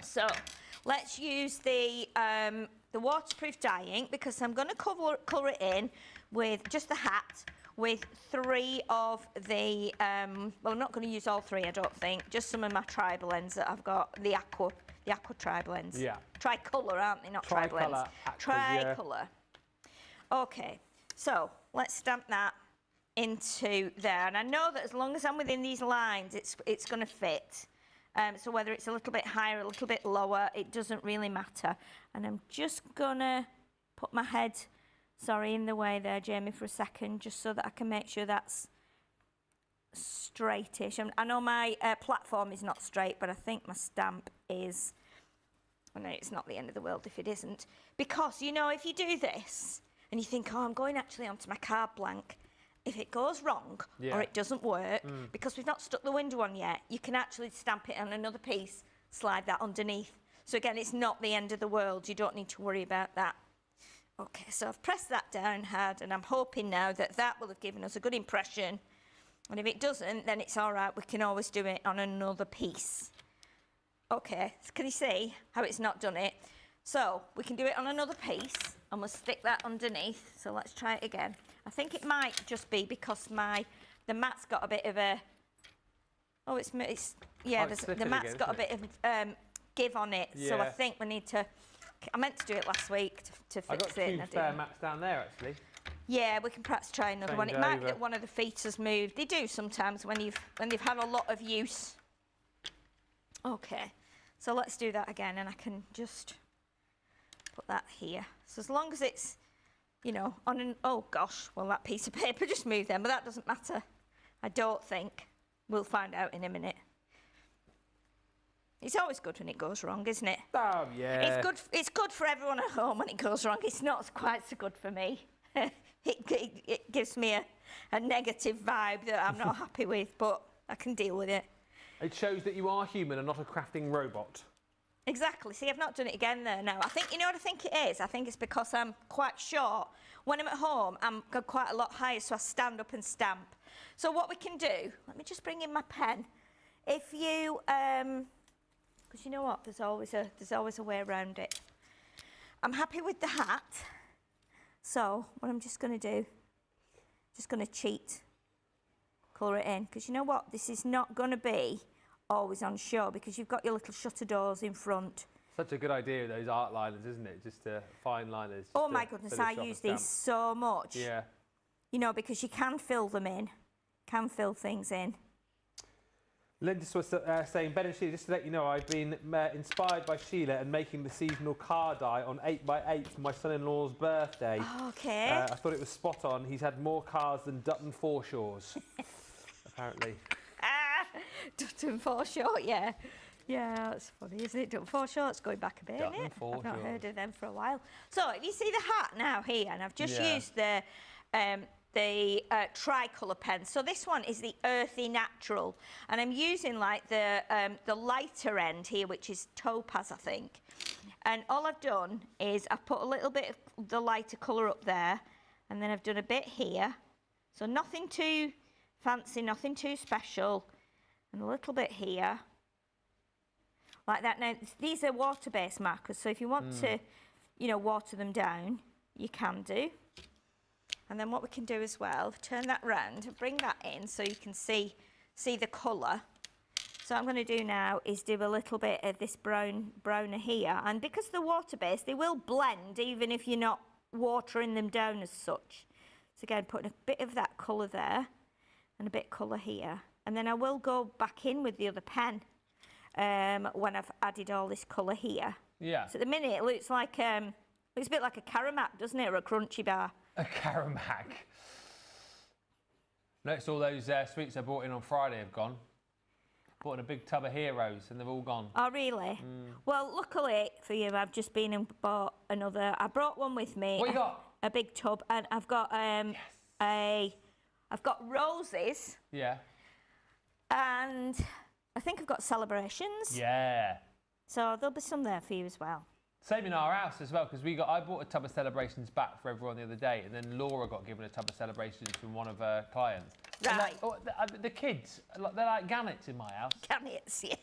So let's use the waterproof dye ink, because I'm going to colour it in with just the hat with 3 of the, well, I'm not going to use all 3, I don't think, just some of my tri-blends that I've got, the aqua tri-blends. Yeah. Tricolour, aren't they? Not tri-blends. Tricolour. Yeah. Okay, so let's stamp that into there. And I know that as long as I'm within these lines, it's going to fit. So whether it's a little bit higher, a little bit lower, it doesn't really matter. And I'm just going to put my head, in the way there, Jamie, for a second, just so that I can make sure that's straightish. I know my platform is not straight, but I think my stamp is. Well, no, it's not the end of the world if it isn't. Because, if you do this, and you think, I'm going actually onto my card blank, if it goes wrong or it doesn't work, because we've not stuck the window on yet, you can actually stamp it on another piece, slide that underneath. So again, it's not the end of the world. You don't need to worry about that. Okay, so I've pressed that down hard, and I'm hoping now that that will have given us a good impression And if it doesn't, then it's all right. We can always do it on another piece. Okay, so can you see how it's not done it? So we can do it on another piece and we'll stick that underneath. So let's try it again. I think it might just be because the mat's got a bit of a, the mat's got a bit of give on it. Yeah. So I think we need to, I meant to do it last week to fix it. I got two spare mats down there actually. Yeah, we can perhaps try another one. It might be that one of the feet has moved. They do sometimes when you've had a lot of use. Okay, so let's do that again, and I can just put that here. So as long as it's, you know, on an, oh gosh, well that piece of paper just moved then, but that doesn't matter. I don't think. We'll find out in a minute. It's always good when it goes wrong, isn't it? Oh yeah. It's good for everyone at home when it goes wrong. It's not quite so good for me. It gives me a negative vibe that I'm not happy with, but I can deal with it. It shows that you are human and not a crafting robot. Exactly. See, I've not done it again there now. I think, you know what I think it is? I think it's because I'm quite short. When I'm at home, I'm quite a lot higher, so I stand up and stamp. So what we can do, let me just bring in my pen. If you, because you know what, there's always a way around it. I'm happy with the hat. So what I'm just going to do, just going to cheat, colour it in, because you know what, this is not going to be always on show because you've got your little shutter doors in front. Such a good idea, those art liners, isn't it? Just fine liners. Oh my goodness, I use these so much. Yeah. You know, because you can fill them in, can fill things in. Linda was saying, Ben and Sheila, just to let you know, I've been inspired by Sheila and making the seasonal car die on 8x8 for my son-in-law's birthday. Okay. I thought it was spot on. He's had more cars than Dutton Foreshores, apparently. Dutton Foreshore, yeah. Yeah, that's funny, isn't it? Dutton Foreshore, it's going back a bit, isn't it? I've not heard of them for a while. So, if you see the hat now here, and I've just used the tricolour pen. So this one is the Earthy Natural, and I'm using like the lighter end here, which is topaz, I think. And all I've done is I've put a little bit of the lighter colour up there, and then I've done a bit here. So nothing too fancy, nothing too special, and a little bit here, like that. Now these are water-based markers, so if you want to, you know, water them down, you can do. And then what we can do as well, turn that round, bring that in so you can see the colour. So what I'm going to do now is do a little bit of this browner here. And because they're water-based, they will blend even if you're not watering them down as such. So again, putting a bit of that colour there and a bit of colour here. And then I will go back in with the other pen when I've added all this colour here. Yeah. So at the minute it looks like, looks a bit like a Karamak, doesn't it, or a Crunchy Bar. A Karamak. Notice all those sweets I brought in on Friday have gone. Bought in a big tub of Heroes and they've all gone. Oh, really? Well, luckily for you, I've just been and bought another. I brought one with me. What you got? A big tub, and I've got I've got roses. Yeah. And I think I've got celebrations. Yeah. So there'll be some there for you as well. Same in our house as well, because I bought a tub of celebrations back for everyone the other day, and then Laura got given a tub of celebrations from one of her clients. Right. The kids, they're like gannets in my house. Gannets, yeah.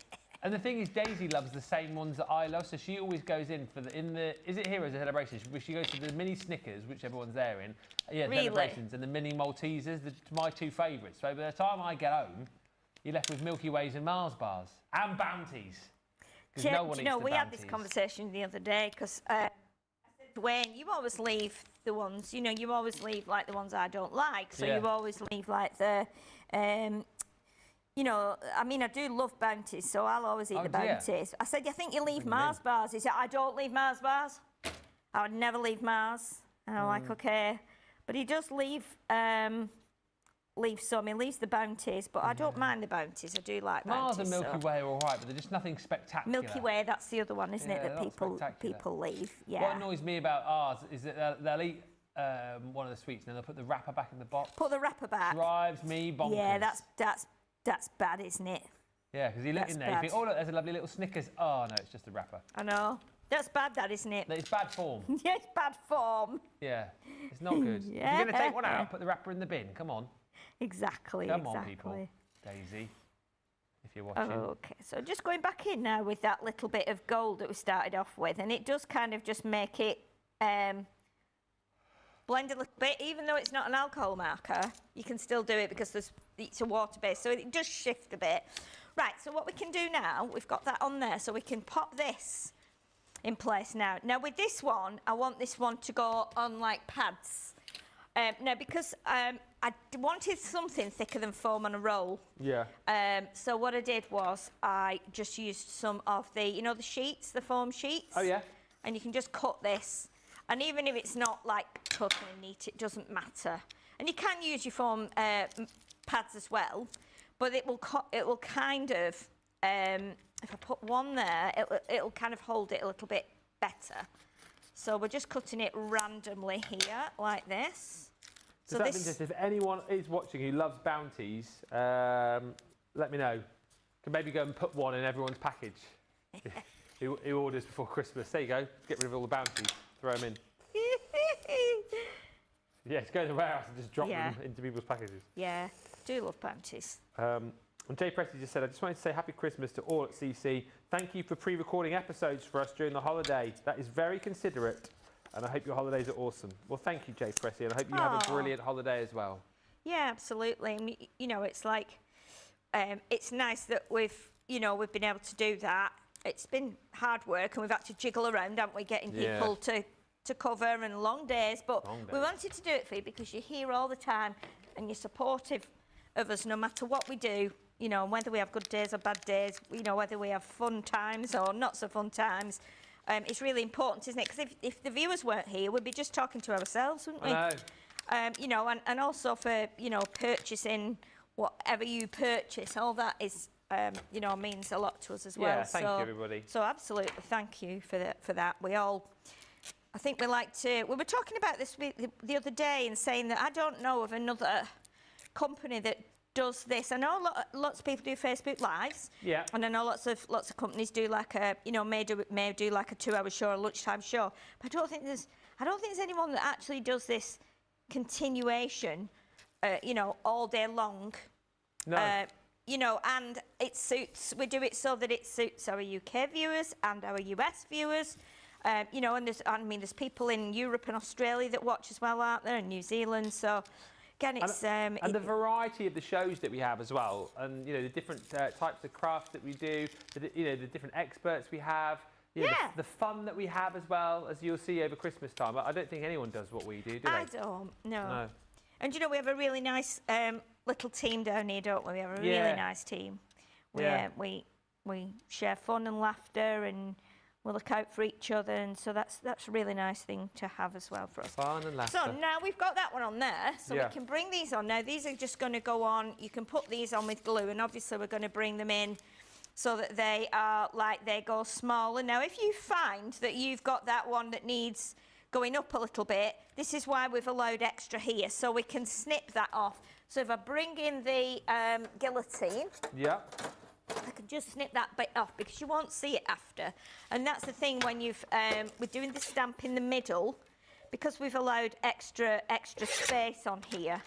And the thing is, Daisy loves the same ones that I love, so she always goes in for is it Heroes or Celebrations? She goes to the mini Snickers, whichever one's there in. Yeah, really? Celebrations, and the mini Maltesers, my two favourites. So by the time I get home, you're left with Milky Ways and Mars bars. And Bounties. Do you know, we had this conversation the other day, because I said to Wayne, you always leave the ones, you know, you always leave like the ones I don't like. So you always leave like the, you know, I mean, I do love Bounties, so I'll always eat the Bounties. I said, I think you leave Mars bars. He said, I don't leave Mars bars. I would never leave Mars. And I'm like, okay. But he does leave some. He leaves the Bounties, but I don't mind the Bounties. I do like Bounties. Mars and Milky Way are all right, but they're just nothing spectacular. Milky Way, that's the other one, isn't it, that people leave? Yeah. What annoys me about ours is that they'll eat one of the sweets and then they'll put the wrapper back in the box. Put the wrapper back. Drives me bonkers. Yeah, that's bad, isn't it? Yeah, because you look in there, you think, oh look, there's a lovely little Snickers. Oh no, it's just a wrapper. I know. That's bad, that, isn't it? It's bad form. Yeah, it's bad form. Yeah, it's not good. Yeah. If you're going to take one out, put the wrapper in the bin. Come on. Exactly. Come on, people. Daisy, if you're watching. Okay, so just going back in now with that little bit of gold that we started off with, and it does kind of just make it blend a little bit, even though it's not an alcohol marker, you can still do it because it's a water base, so it does shift a bit. Right, so what we can do now, we've got that on there, so we can pop this in place now. Now with this one, I want this one to go on like pads. Now because I wanted something thicker than foam on a roll. Yeah. So what I did was I just used some of the, you know, the sheets, the foam sheets. Oh yeah. And you can just cut this. And even if it's not like totally neat, it doesn't matter. And you can use your foam pads as well, but it will kind of, if I put one there, it'll kind of hold it a little bit better. So we're just cutting it randomly here, like this. Does that mean just if anyone is watching who loves bounties, let me know. Can maybe go and put one in everyone's package. who orders before Christmas. There you go. Get rid of all the bounties. Throw them in. Yeah, just go to the warehouse and just drop them into people's packages. Yeah, do love bounties. And Jay Presley just said, I just wanted to say happy Christmas to all at CC. Thank you for pre-recording episodes for us during the holiday. That is very considerate, and I hope your holidays are awesome. Well, thank you, Jay Presley, and I hope you have a brilliant holiday as well. Yeah, absolutely. And, you know, it's like, it's nice that we've been able to do that. It's been hard work, and we've had to jiggle around, haven't we, getting people to cover and long days, but we wanted to do it for you because you're here all the time and you're supportive of us no matter what we do, you know, whether we have good days or bad days, you know, whether we have fun times or not so fun times. It's really important, isn't it? Because if the viewers weren't here, we'd be just talking to ourselves, wouldn't we? I know. You know, and also for, you know, purchasing whatever you purchase, all that is, you know, means a lot to us as well. Yeah, thank you, everybody. So absolutely, thank you for that. We all... I think we like to... We were talking about this the other day and saying that I don't know of another company that does this. I know lots of people do Facebook Lives. Yeah. And I know lots of companies do like a, you know, may do like a 2-hour show or a lunchtime show. But I don't think there's anyone that actually does this continuation, you know, all day long. No. You know, and we do it so that it suits our UK viewers and our US viewers. You know, and there's people in Europe and Australia that watch as well, aren't there, and New Zealand. So, again, it's... And the variety of the shows that we have as well, and, you know, the different types of crafts that we do, you know, the different experts we have, you know, the fun that we have as well, as you'll see over Christmas time. I don't think anyone does what we do they? I don't, no. And, you know, we have a really nice little team down here, don't we? We have a really nice team. We share fun and laughter, and... we'll look out for each other, and so that's a really nice thing to have as well for us. Fun and laughter. So now we've got that one on there, so we can bring these on. Now these are just going to go on. You can put these on with glue, and obviously we're going to bring them in so that they are they go smaller. Now if you find that you've got that one that needs going up a little bit, this is why we've allowed extra here, so we can snip that off. So if I bring in the guillotine. Yeah. I can just snip that bit off because you won't see it after. And that's the thing when we're doing the stamp in the middle, because we've allowed extra space on here,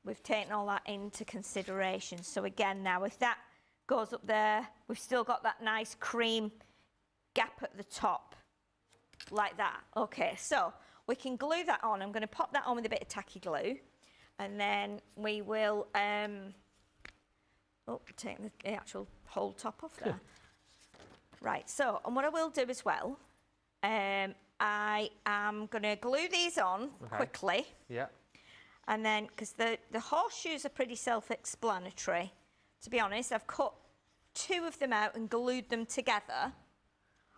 we've taken all that into consideration. So again, now if that goes up there, we've still got that nice cream gap at the top, like that. Okay, so we can glue that on. I'm going to pop that on with a bit of tacky glue, and then we will... take the actual whole top off there. Right, so, and what I will do as well, I am going to glue these on quickly. Yeah. And then, because the horseshoes are pretty self-explanatory, to be honest, I've cut 2 of them out and glued them together.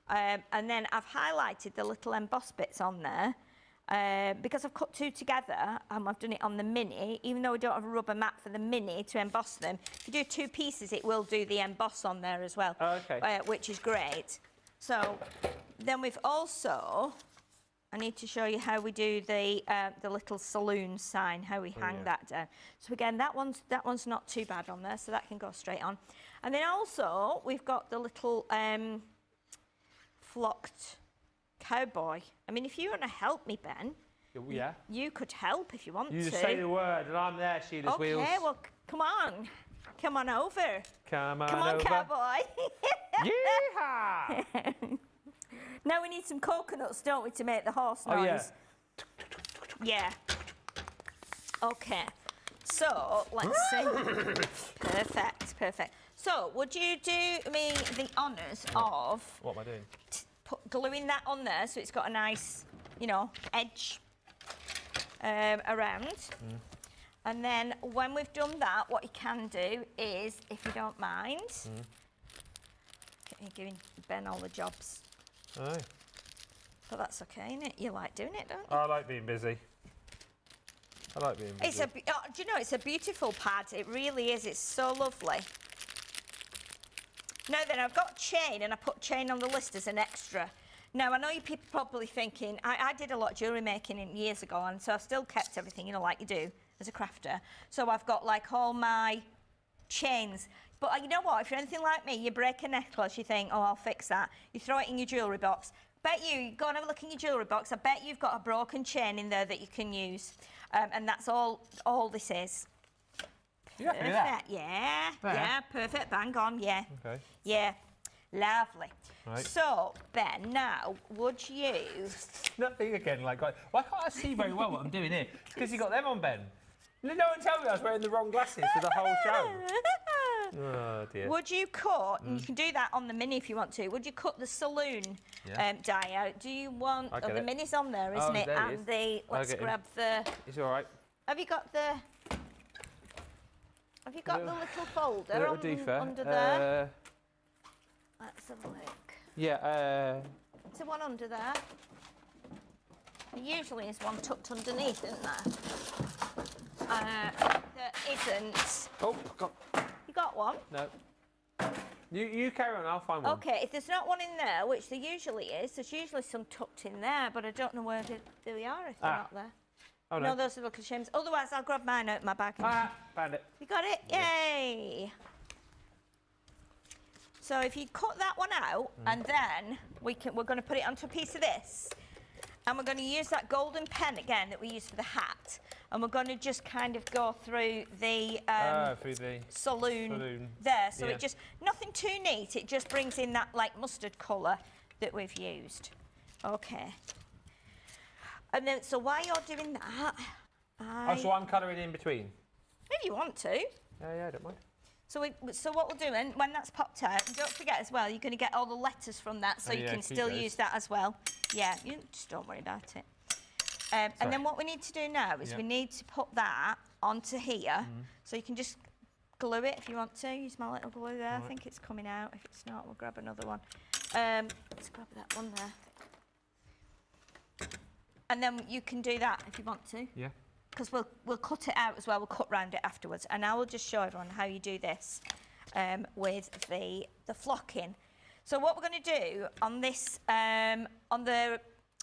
And then I've highlighted the little embossed bits on there. Because I've cut 2 together, I've done it on the mini, even though we don't have a rubber mat for the mini to emboss them. If you do 2 pieces, it will do the emboss on there as well, which is great. So then we've also, I need to show you how we do the little saloon sign, how we hang that down. So again, that one's not too bad on there, so that can go straight on. And then also, we've got the little flocked cowboy. I mean, if you want to help me, Ben, Yeah. You could help if you want to. You just say the word, and I'm there, Sheila's wheels. Okay, well, come on. Come on over. Come on over. Cowboy. Yeehaw! Now we need some coconuts, don't we, to make the horse noise? Yeah. Okay. So, let's see. Perfect. So, would you do me the honours of... What am I doing? Gluing that on there so it's got a nice, edge around. And then when we've done that, what you can do is, if you don't mind, you're giving Ben all the jobs. Oh. But that's okay, isn't it? You like doing it, don't you? I like being busy. Do you know, it's a beautiful pad. It really is. It's so lovely. Now then, I've got chain, and I put chain on the list as an extra. Now, I know you people probably thinking, I did a lot of jewellery making years ago, and so I've still kept everything, like you do as a crafter. So I've got, like, all my chains. But you know what? If you're anything like me, you break a necklace, you think, oh, I'll fix that. You throw it in your jewellery box. Bet you go and have a look in your jewellery box. I bet you've got a broken chain in there that you can use. And that's all this is. Perfect. That? Yeah, perfect. Bang on, yeah. Okay. Yeah, lovely. Right. So, Ben, now, would you... Nothing again, like, why can't I see very well what I'm doing here? It's because you got them on, Ben. No one told me I was wearing the wrong glasses for the whole show. Oh, dear. Would you cut, and you can do that on the mini if you want to, would you cut the saloon die out? Do you want... Oh, the mini's on there, isn't it? There and the... Let's grab the... It's all right. Have you got the... Have you got the little folder under there? Let's have a look. Yeah, Is there one under there? There usually is one tucked underneath, isn't there? There isn't. Oh, God. You got one? No. You carry on, I'll find one. Okay, if there's not one in there, which there usually is, there's usually some tucked in there, but I don't know where they are if they're not there. Oh, no. No, those are little shims. Otherwise, I'll grab mine out of my bag. Found it. You got it? Yay! So if you cut that one out, and then we're going to put it onto a piece of this, and we're going to use that golden pen again that we used for the hat, and we're going to just kind of go through the, saloon there. So it just, nothing too neat, it just brings in that like mustard colour that we've used. Okay. And then, so while you're doing that, so I'm colouring in between? If you want to. Yeah, I don't mind. So what we'll do, and when that's popped out, and don't forget as well, you're going to get all the letters from that, so you can still use that as well. Yeah, you just don't worry about it. And then what we need to do now is we need to put that onto here, so you can just glue it if you want to. Use my little glue there. I think it's coming out. If it's not, we'll grab another one. Let's grab that one there. And then you can do that if you want to. Yeah. Because we'll cut it out as well. We'll cut round it afterwards. And I will just show everyone how you do this with the flocking. So what we're going to do on this, on the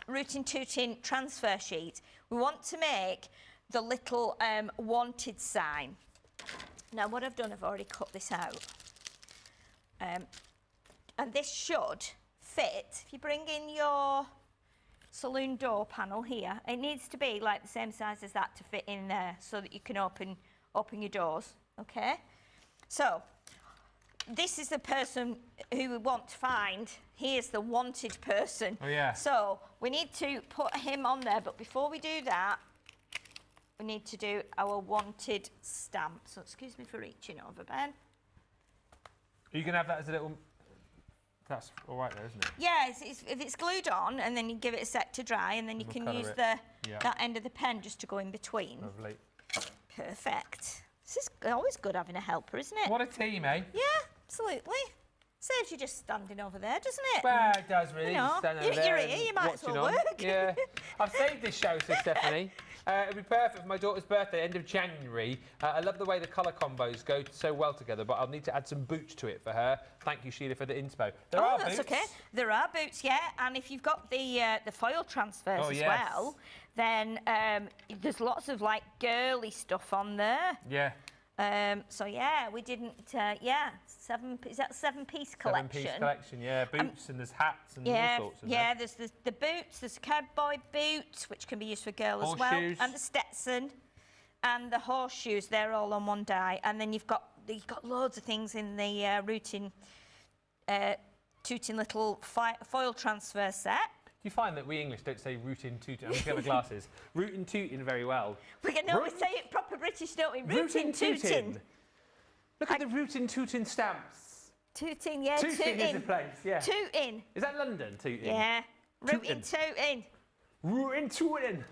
Rootin' Tootin' transfer sheet, we want to make the little wanted sign. Now what I've done, I've already cut this out. And this should fit. If you bring in your saloon door panel here, it needs to be like the same size as that to fit in there so that you can open your doors, okay? So this is the person who we want to find. He is the wanted person. Oh yeah. So we need to put him on there, but before we do that, we need to do our wanted stamp. So excuse me for reaching over, Ben. You can have that as a little... That's all right there, isn't it? Yeah, if it's glued on, and then you give it a sec to dry, and then you can use that end of the pen just to go in between. Lovely. Perfect. This is always good having a helper, isn't it? What a team, eh? Yeah, absolutely. Saves you just standing over there, doesn't it? Well, it does really. You know, you're here, you might as well work. Yeah. I've saved this show, says Stephanie. It'll be perfect for my daughter's birthday, end of January. I love the way the colour combos go so well together, but I'll need to add some boots to it for her. Thank you, Sheila, for the inspo. There are that's boots. Okay. There are boots, yeah. And if you've got the foil transfers as well, then there's lots of like girly stuff on there. Yeah. So yeah, we didn't. Yeah, is that 7-piece collection? 7-piece collection, yeah. Boots and there's hats and Yeah, all sorts of yeah. There's the boots. There's a cowboy boot, which can be used for a girl as well, Horseshoes. and the Stetson, and the horseshoes. They're all on one die, and then you've got loads of things in the rooting, tooting little foil transfer set. Do you find that we English don't say rootin' tootin'? I'm looking at my glasses. Rootin' tootin' very well. We can always say it proper British, don't we? Rootin' tootin'. Look at the rootin' tootin' stamps. Tooting, yeah, Tooting is a place, yeah. Tooting. Is that London, Tooting? Yeah. Rootin' tootin'. Rootin' tootin'.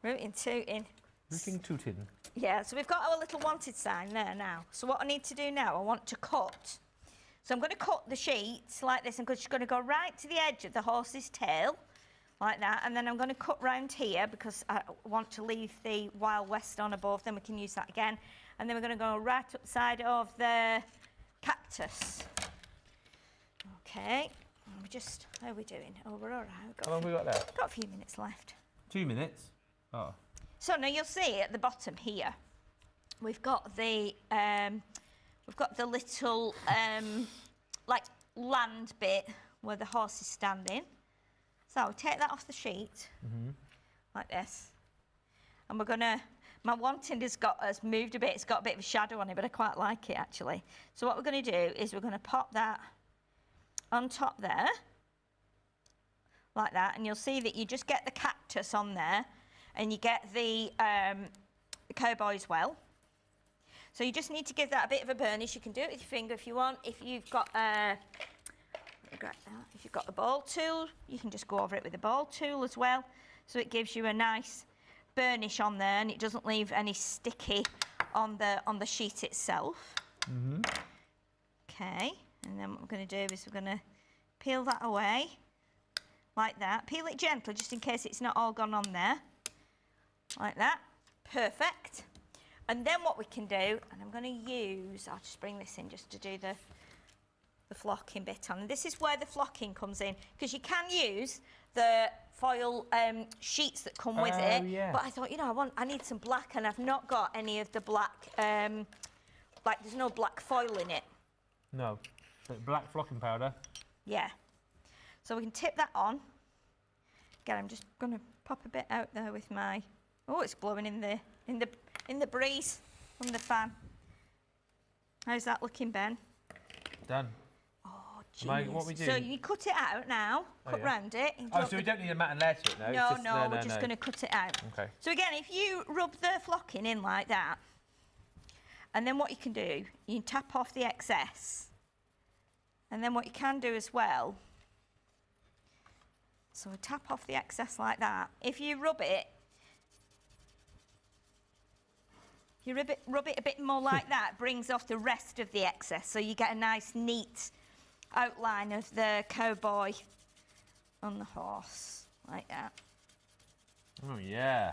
Rootin' tootin'. Rootin' tootin'. Yeah, so we've got our little wanted sign there now. So what I need to do now, I want to cut. So I'm going to cut the sheets like this. I'm just going to go right to the edge of the horse's tail, like that. And then I'm going to cut round here because I want to leave the Wild West on above. Then we can use that again. And then we're going to go right up the side of the cactus. Okay. How are we doing? Oh, we're all right. How long have we got left? Got a few minutes left. 2 minutes? Oh. So now you'll see at the bottom here, we've got the little like land bit where the horse is standing. So take that off the sheet like this, and we're gonna. My wanting has moved a bit. It's got a bit of a shadow on it, but I quite like it actually. So what we're going to do is we're going to pop that on top there, like that, and you'll see that you just get the cactus on there, and you get the cowboy as well. So you just need to give that a bit of a burnish. You can do it with your finger if you want. If you've got if you've got a ball tool, you can just go over it with a ball tool as well. So it gives you a nice burnish on there, and it doesn't leave any sticky on the sheet itself. Okay, and then what we're going to do is we're going to peel that away like that. Peel it gently just in case it's not all gone on there. Like that. Perfect. And then what we can do, and I'm going to use, I'll just bring this in just to do the flocking bit on. And this is where the flocking comes in, because you can use the foil sheets that come with it. Yeah. But I thought, you know, I need some black, and I've not got any of the black, like there's no black foil in it. No, but black flocking powder. Yeah. So we can tip that on. Again, I'm just going to pop a bit out there with my. Oh, it's blowing in the breeze from the fan. How's that looking, Ben? Done. Oh, genius. What we do? So you cut it out now. Cut round it. So we don't need a mat and layer to it, no? No, we're just going to cut it out. Okay. So again, if you rub the flocking in like that, and then what you can do, you can tap off the excess. And then what you can do as well, so we tap off the excess like that. If you rub it, rub it a bit more like that, brings off the rest of the excess, so you get a nice, neat outline of the cowboy on the horse, like that. Oh, yeah.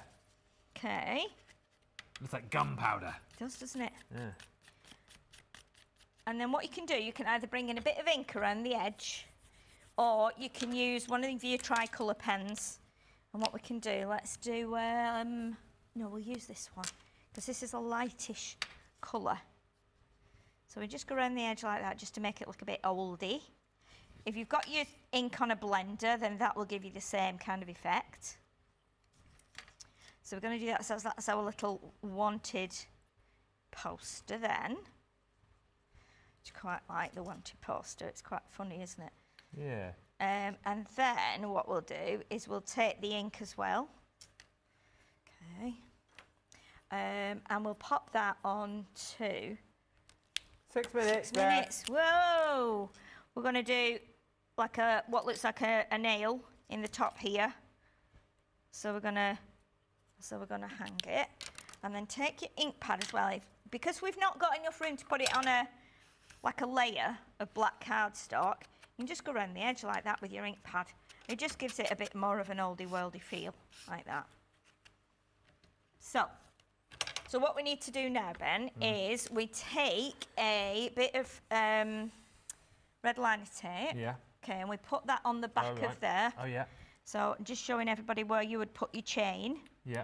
Okay. Looks like gunpowder. It does, doesn't it? Yeah. And then what you can do, you can either bring in a bit of ink around the edge, or you can use one of your tricolour pens. And what we can do, let's do, no, we'll use this one, because this is a lightish colour. So we just go around the edge like that, just to make it look a bit oldie. If you've got your ink on a blender, then that will give you the same kind of effect. So we're going to do that, so that's our little wanted poster then. I quite like the wanted poster, it's quite funny, isn't it? Yeah. And then what we'll do is we'll take the ink as well. Okay. And we'll pop that on to 6 minutes. 6 minutes. Whoa! We're going to do like what looks like a nail in the top here. So we're going to hang it, and then take your ink pad as well. Because we've not got enough room to put it on like a layer of black cardstock, you can just go around the edge like that with your ink pad. It just gives it a bit more of an oldie worldy feel, like that. So what we need to do now, Ben, is we take a bit of red liner tape. Yeah. Okay, and we put that on the back of there. Oh, yeah. So just showing everybody where you would put your chain. Yeah.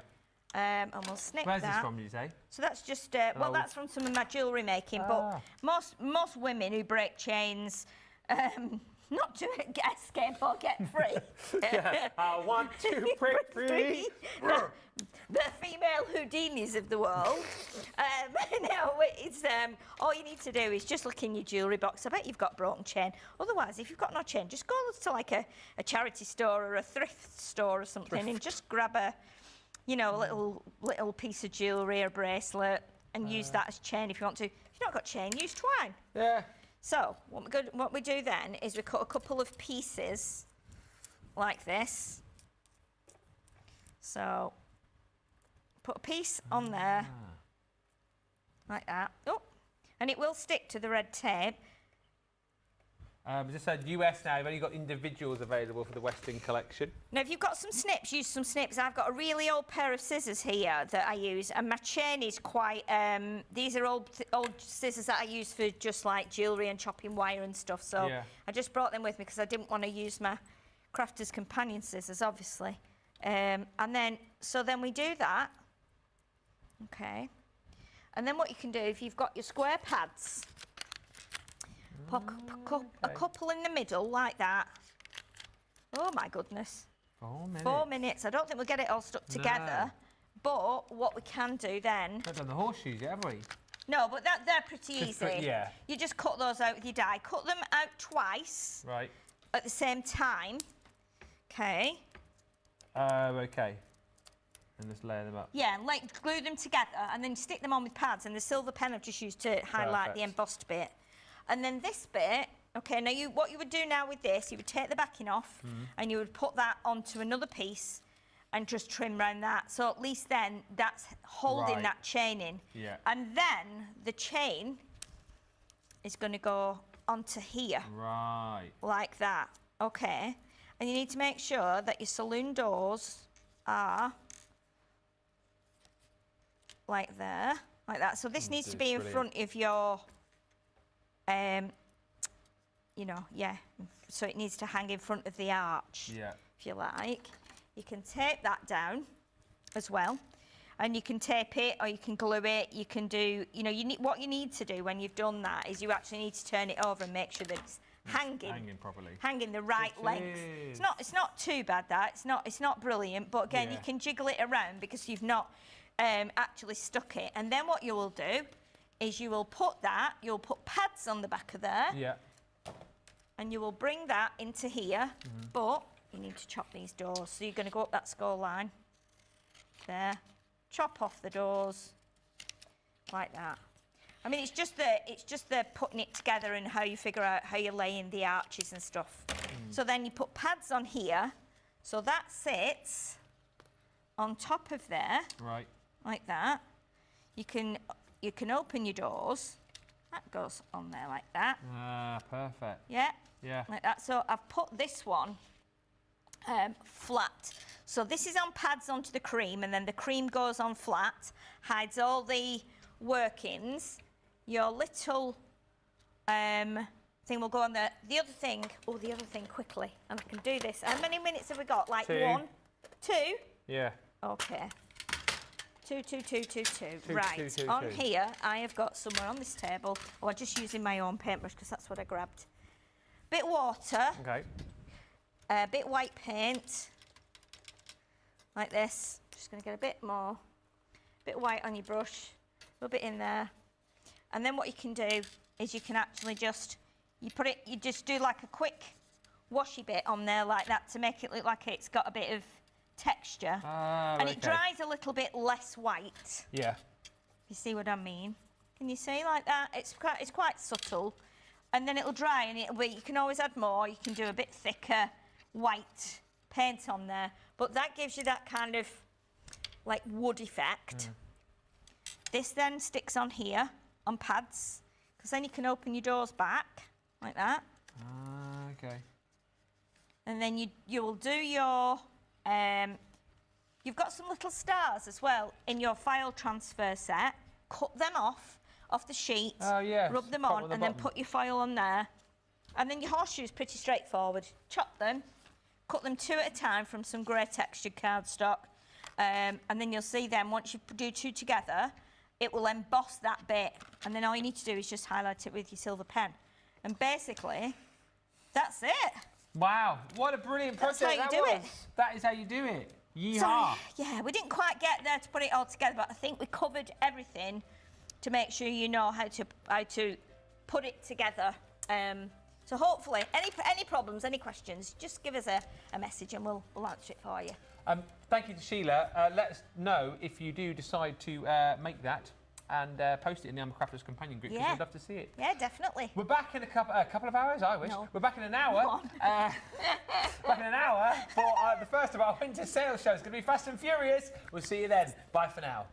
And we'll snip Where's that. this from, did you say? So that's just, well, that's from some of my jewellery making, but most women who break chains, not to escape or get free. Yeah. I want to break free. The female Houdinis of the world. No, it's, all you need to do is just look in your jewellery box. I bet you've got broken chain. Otherwise, if you've got no chain, just go to like a charity store or a thrift store or something and just grab a, you know, a little piece of jewellery or bracelet and use that as chain if you want to. If you've not got chain, use twine. Yeah. So what we do then is we cut a couple of pieces like this. So put a piece on there like that. Oh, and it will stick to the red tape. Just said US now, you've only got individuals available for the Western collection. Now, if you've got some snips, use some snips. I've got a really old pair of scissors here that I use, and my chain is quite, these are old scissors that I use for just like jewellery and chopping wire and stuff, so I just brought them with me because I didn't want to use my crafter's companion scissors, obviously. And then we do that, okay. And then what you can do, if you've got your square pads, pop a couple in the middle like that. Oh my goodness. 4 minutes. 4 minutes. I don't think we'll get it all stuck together. But what we can do then... We've done the horseshoes yet, have we? No, but they're pretty easy. Yeah. You just cut those out with your die. Cut them out twice. Right. At the same time. Okay. Okay. And just layer them up. Yeah, like glue them together and then stick them on with pads. And the silver pen I've just used to highlight the embossed bit. And then this bit, okay, now what you would do now with this, you would take the backing off and you would put that onto another piece and just trim around that. So at least then that's holding that chain in. Yeah. And then the chain is going to go onto here. Right. Like that, okay. And you need to make sure that your saloon doors are like there, like that. So this needs to be in front of your... you know, so it needs to hang in front of the arch, if you like. You can tape that down as well, and you can tape it or you can glue it. You can do, you know, what you need to do when you've done that is you actually need to turn it over and make sure that it's hanging properly, hanging the right length. It's not too bad, that it's not brilliant, but again you can jiggle it around because you've not actually stuck it. And then what you will do is you'll put pads on the back of there. Yeah. And you will bring that into here, but you need to chop these doors. So you're going to go up that score line. There. Chop off the doors. Like that. I mean, it's just the putting it together and how you figure out how you're laying the arches and stuff. So then you put pads on here. So that sits on top of there. Right. Like that. You can open your doors. That goes on there like that. Ah, perfect. Yeah. Yeah. Like that. So I've put this one flat. So this is on pads onto the cream, and then the cream goes on flat, hides all the workings. Your little thing will go on there. The other thing quickly, and I can do this. How many minutes have we got? Like 2. 1, 2? Yeah. Okay. 2. Right, on here, I have got somewhere on this table, I'm just using my own paintbrush because that's what I grabbed. Bit water. Okay. A bit white paint. Like this. Just going to get a bit more. Bit white on your brush. A little bit in there. And then what you can do is you can actually just, you just do like a quick washy bit on there like that to make it look like it's got a bit of texture, and it dries a little bit less white. Yeah. You see what I mean? Can you see like that? It's quite subtle, and then it'll dry, and you can always add more. You can do a bit thicker white paint on there, but that gives you that kind of like wood effect. This then sticks on here on pads, because then you can open your doors back like that. Okay. And then you will do your. You've got some little stars as well in your file transfer set. Cut them off the sheet, rub them on, and then put your foil on there. And then your horseshoe's pretty straightforward. Chop them, cut them 2 at a time from some grey textured cardstock, and then you'll see then once you do 2 together, it will emboss that bit, and then all you need to do is just highlight it with your silver pen. And basically, that's it. Wow, what a brilliant project That's how you do it. That is how you do it. Yeehaw. So, yeah, we didn't quite get there to put it all together, but I think we covered everything to make sure you know how to put it together. So hopefully, any problems, any questions, just give us a message and we'll answer it for you. Thank you to Sheila. Let us know if you do decide to make that and post it in the Crafters Companion group, because we'd love to see it. Yeah, definitely. We're back in a couple of hours, I wish. No. We're back in an hour. Back in an hour for the first of our winter sales show. It's going to be Fast and Furious. We'll see you then. Bye for now.